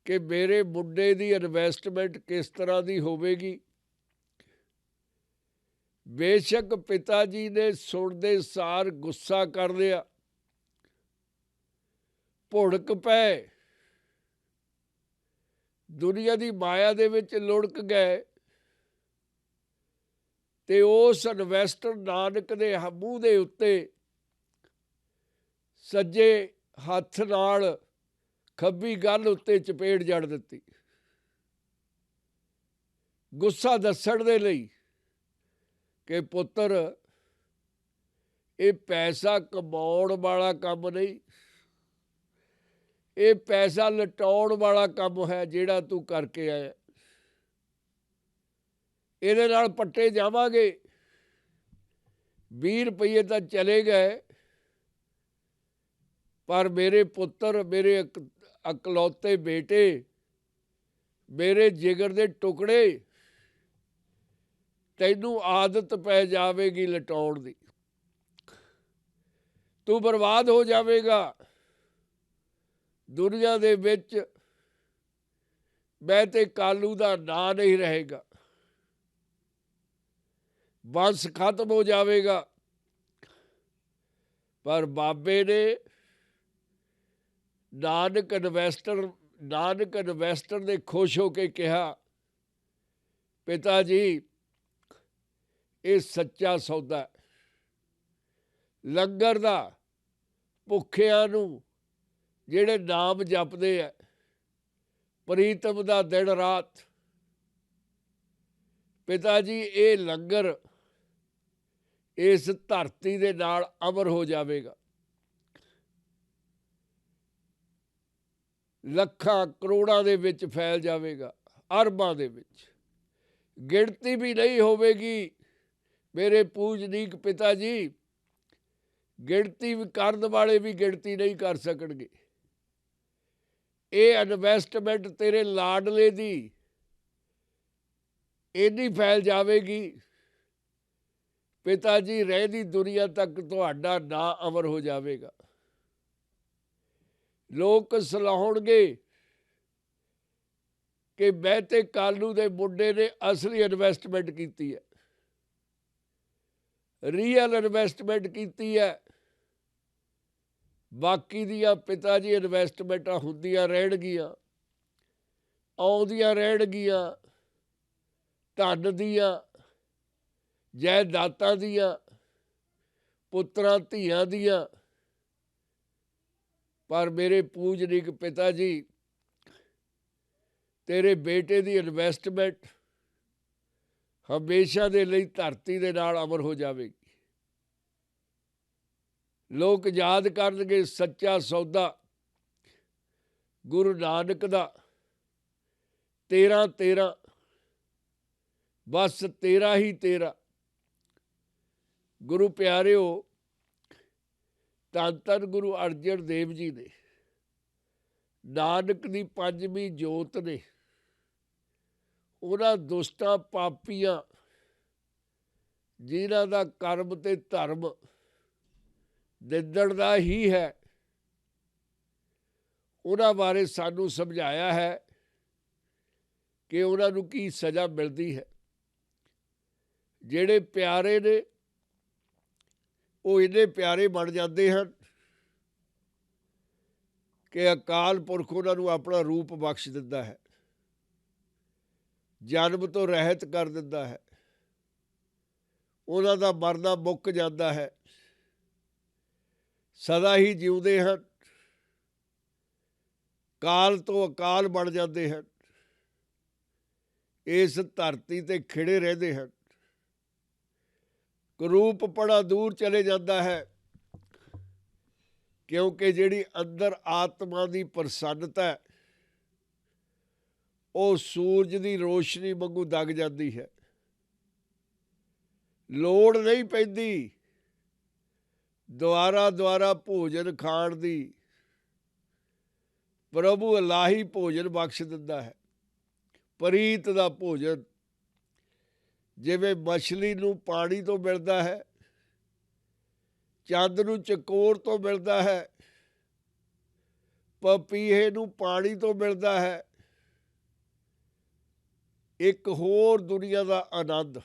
ਕਿ ਮੇਰੇ ਮੁੰਡੇ ਦੀ ਇਨਵੈਸਟਮੈਂਟ ਕਿਸ ਤਰ੍ਹਾਂ ਦੀ ਹੋਵੇਗੀ। ਬੇਸ਼ੱਕ ਪਿਤਾ ਜੀ ਨੇ ਸੁਣਦੇ ਸਾਰ ਗੁੱਸਾ ਕਰ ਲਿਆ, ਭੁੜਕ ਪਏ। ਦੁਨੀਆ ਦੀ ਮਾਇਆ ਦੇ ਵਿੱਚ ਲੁੜਕ ਗਏ ਤੇ ਉਸ ਇਨਵੈਸਟਰ ਨਾਨਕ ਦੇ ਮੂੰਹ ਦੇ ਉੱਤੇ ਸੱਜੇ ਹੱਥ ਨਾਲ ਖੱਬੀ ਗੱਲ੍ਹ ਉੱਤੇ ਚਪੇੜ ਜੜ ਦਿੱਤੀ, ਗੁੱਸਾ ਦੱਸਣ ਦੇ ਲਈ ਕਿ ਪੁੱਤਰ ਇਹ ਪੈਸਾ ਕਮਾਉਣ ਵਾਲਾ ਕੰਮ ਨਹੀਂ, ਇਹ ਪੈਸਾ ਲਟਾਉਣ ਵਾਲਾ ਕੰਮ ਹੈ ਜਿਹੜਾ ਤੂੰ ਕਰਕੇ ਆਇਆ। ਇਹਦੇ ਨਾਲ ਪੱਟੇ ਜਾਵਾਂਗੇ। 20 ਰੁਪਈਏ ਤਾਂ ਚਲੇ ਗਏ, ਪਰ ਮੇਰੇ ਪੁੱਤਰ, ਮੇਰੇ ਇਕਲੌਤੇ ਬੇਟੇ, ਮੇਰੇ ਜਿਗਰ ਦੇ ਟੁਕੜੇ, ਤੈਨੂੰ ਆਦਤ ਪੈ ਜਾਵੇਗੀ ਲਟਾਉਣ ਦੀ, ਤੂੰ ਬਰਬਾਦ ਹੋ ਜਾਵੇਗਾ। ਦੁਨੀਆ ਦੇ ਵਿੱਚ ਮੈਂ ਤੇ ਕਾਲੂ ਦਾ ਨਾਂ ਨਹੀਂ ਰਹੇਗਾ, ਵੰਸ਼ ਖਤਮ ਹੋ ਜਾਵੇਗਾ। ਪਰ ਬਾਬੇ ਨੇ ਨਾਨਕ ਇਨਵੈਸਟਰ ਨੇ ਖੁਸ਼ ਹੋ ਕੇ ਕਿਹਾ, ਪਿਤਾ ਜੀ ਇਹ ਸੱਚਾ ਸੌਦਾ, ਲੰਗਰ ਦਾ ਭੁੱਖਿਆਂ ਨੂੰ ਜਿਹੜੇ ਨਾਮ ਜਪਦੇ ਆ, ਪ੍ਰੀਤਮ ਦਾ ਦਿਨ ਰਾਤ, ਪਿਤਾ ਜੀ ਇਹ ਲੰਗਰ ਇਸ ਧਰਤੀ ਦੇ ਨਾਲ ਅਮਰ ਹੋ ਜਾਵੇਗਾ। ਲੱਖਾਂ ਕਰੋੜਾਂ ਦੇ ਵਿੱਚ ਫੈਲ ਜਾਵੇਗਾ, ਅਰਬਾਂ ਦੇ ਵਿੱਚ, ਗਿਣਤੀ ਵੀ ਨਹੀਂ ਹੋਵੇਗੀ। ਮੇਰੇ ਪੂਜਨੀਕ ਪਿਤਾ ਜੀ, ਗਿਣਤੀ ਕਰਨ ਵਾਲੇ ਵੀ ਗਿਣਤੀ ਨਹੀਂ ਕਰ ਸਕਣਗੇ। ਇਹ ਇਨਵੈਸਟਮੈਂਟ ਤੇਰੇ ਲਾਡਲੇ ਦੀ ਇੰਨੀ ਫੈਲ ਜਾਵੇਗੀ, ਪਿਤਾ ਜੀ ਰਹਿੰਦੀ ਦੁਨੀਆ ਤੱਕ ਤੁਹਾਡਾ ਨਾਂ ਅਮਰ ਹੋ ਜਾਵੇਗਾ। ਲੋਕ ਸਲਾਹੁਣਗੇ ਕਿ ਮੈਂ ਤੇ ਕਾਲੂ ਦੇ ਮੁੰਡੇ ਨੇ ਅਸਲੀ ਇਨਵੈਸਟਮੈਂਟ ਕੀਤੀ ਹੈ, ਰੀਅਲ ਇਨਵੈਸਟਮੈਂਟ ਕੀਤੀ ਹੈ। ਬਾਕੀ ਦੀਆਂ ਪਿਤਾ ਜੀ ਇਨਵੈਸਟਮੈਂਟਾਂ ਹੁੰਦੀਆਂ ਰਹਿਣਗੀਆਂ, ਆਉਂਦੀਆਂ ਰਹਿਣਗੀਆਂ, ਧਨ ਦੀਆਂ, ਜਾਇਦਾਦਾਂ ਦੀਆਂ, ਪੁੱਤਰਾਂ ਧੀਆਂ ਦੀਆਂ। ਪਰ ਮੇਰੇ ਪੂਜਨੀਕ ਪਿਤਾ ਜੀ, ਤੇਰੇ ਬੇਟੇ ਦੀ ਇਨਵੈਸਟਮੈਂਟ ਹਮੇਸ਼ਾ ਦੇ ਲਈ ਧਰਤੀ ਦੇ ਨਾਲ ਅਮਰ ਹੋ ਜਾਵੇਗੀ। ਲੋਕ ਯਾਦ ਕਰਨਗੇ ਸੱਚਾ ਸੌਦਾ ਗੁਰੂ ਨਾਨਕ ਦਾ 13-13, ਬਸ 13 ਹੀ 13। ਗੁਰੂ ਪਿਆਰਿਓ, ਧੰਨ ਧੰਨ ਗੁਰੂ ਅਰਜਨ ਦੇਵ ਜੀ ਨੇ ਨਾਨਕ ਦੀ 5ਵੀਂ ਜੋਤ ਨੇ ਉਹਨਾਂ ਦੁਸ਼ਟਾਂ ਪਾਪੀਆਂ ਜਿਨ੍ਹਾਂ ਦਾ ਕਰਮ ਤੇ ਧਰਮ ਨਿੰਦਣ ਦਾ ਹੀ ਹੈ, ਉਹਨਾਂ ਬਾਰੇ ਸਾਨੂੰ ਸਮਝਾਇਆ ਹੈ ਕਿ ਉਹਨਾਂ ਨੂੰ ਕੀ ਸਜ਼ਾ ਮਿਲਦੀ ਹੈ। ਜਿਹੜੇ ਪਿਆਰੇ ਨੇ ਉਹ ਇੰਨੇ ਪਿਆਰੇ ਬਣ ਜਾਂਦੇ ਹਨ ਕਿ ਅਕਾਲ ਪੁਰਖ ਉਹਨਾਂ ਨੂੰ ਆਪਣਾ ਰੂਪ ਬਖਸ਼ ਦਿੰਦਾ ਹੈ, ਜਨਮ ਤੋਂ ਰਹਿਤ ਕਰ ਦਿੰਦਾ ਹੈ, ਉਹਨਾਂ ਦਾ ਮਰਨਾ ਮੁੱਕ ਜਾਂਦਾ ਹੈ, ਸਦਾ ਹੀ ਜਿਉਂਦੇ ਹਨ, ਕਾਲ ਤੋਂ ਅਕਾਲ ਬਣ ਜਾਂਦੇ ਹਨ, ਇਸ ਧਰਤੀ 'ਤੇ ਖਿੜੇ ਰਹਿੰਦੇ ਹਨ। ਕਰੂਪ ਬੜਾ ਦੂਰ ਚਲੇ ਜਾਂਦਾ ਹੈ, ਕਿਉਂਕਿ ਜਿਹੜੀ ਅੰਦਰ ਆਤਮਾ ਦੀ ਪ੍ਰਸੰਨਤਾ ਹੈ ਉਹ ਸੂਰਜ ਦੀ ਰੋਸ਼ਨੀ ਵਾਂਗੂ ਦਗ ਜਾਂਦੀ ਹੈ। ਲੋੜ ਨਹੀਂ ਪੈਂਦੀ ਦੁਆਰਾ ਭੋਜਨ ਖਾਣ ਦੀ, ਪ੍ਰਭੂ ਇਲਾਹੀ ਭੋਜਨ ਬਖਸ਼ ਦਿੰਦਾ ਹੈ, ਪ੍ਰੀਤ ਦਾ ਭੋਜਨ। ਜਿਵੇਂ ਮਛਲੀ ਨੂੰ ਪਾਣੀ ਤੋਂ ਮਿਲਦਾ ਹੈ, ਚੰਦ ਨੂੰ ਚਕੋਰ ਤੋਂ ਮਿਲਦਾ ਹੈ, ਪਪੀਹੇ ਨੂੰ ਪਾਣੀ ਤੋਂ ਮਿਲਦਾ ਹੈ, ਇੱਕ ਹੋਰ ਦੁਨੀਆ ਦਾ ਆਨੰਦ,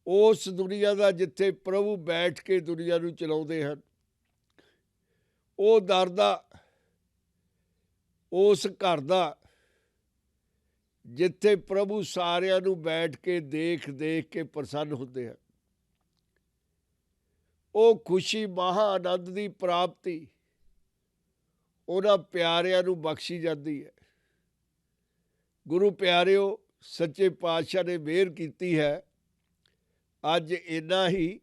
ਉਸ ਦੁਨੀਆ ਦਾ ਜਿੱਥੇ ਪ੍ਰਭੂ ਬੈਠ ਕੇ ਦੁਨੀਆ ਨੂੰ ਚਲਾਉਂਦੇ ਹਨ, ਉਹ ਦਰ ਦਾ, ਉਸ ਘਰ ਦਾ ਜਿੱਥੇ ਪ੍ਰਭੂ ਸਾਰਿਆਂ ਨੂੰ ਬੈਠ ਕੇ ਦੇਖ ਦੇਖ ਕੇ ਪ੍ਰਸੰਨ ਹੁੰਦੇ ਹਨ। ਉਹ ਖੁਸ਼ੀ ਮਹਾਂ ਆਨੰਦ ਦੀ ਪ੍ਰਾਪਤੀ ਉਹਨਾਂ ਪਿਆਰਿਆਂ ਨੂੰ ਬਖਸ਼ੀ ਜਾਂਦੀ ਹੈ। ਗੁਰੂ ਪਿਆਰਿਓ, ਸੱਚੇ ਪਾਤਸ਼ਾਹ ਨੇ ਮਿਹਰ ਕੀਤੀ ਹੈ। ਅੱਜ ਇੰਨਾ ਹੀ।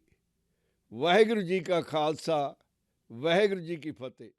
ਵਾਹਿਗੁਰੂ ਜੀ ਕਾ ਖਾਲਸਾ, ਵਾਹਿਗੁਰੂ ਜੀ ਕੀ ਫਤਿਹ।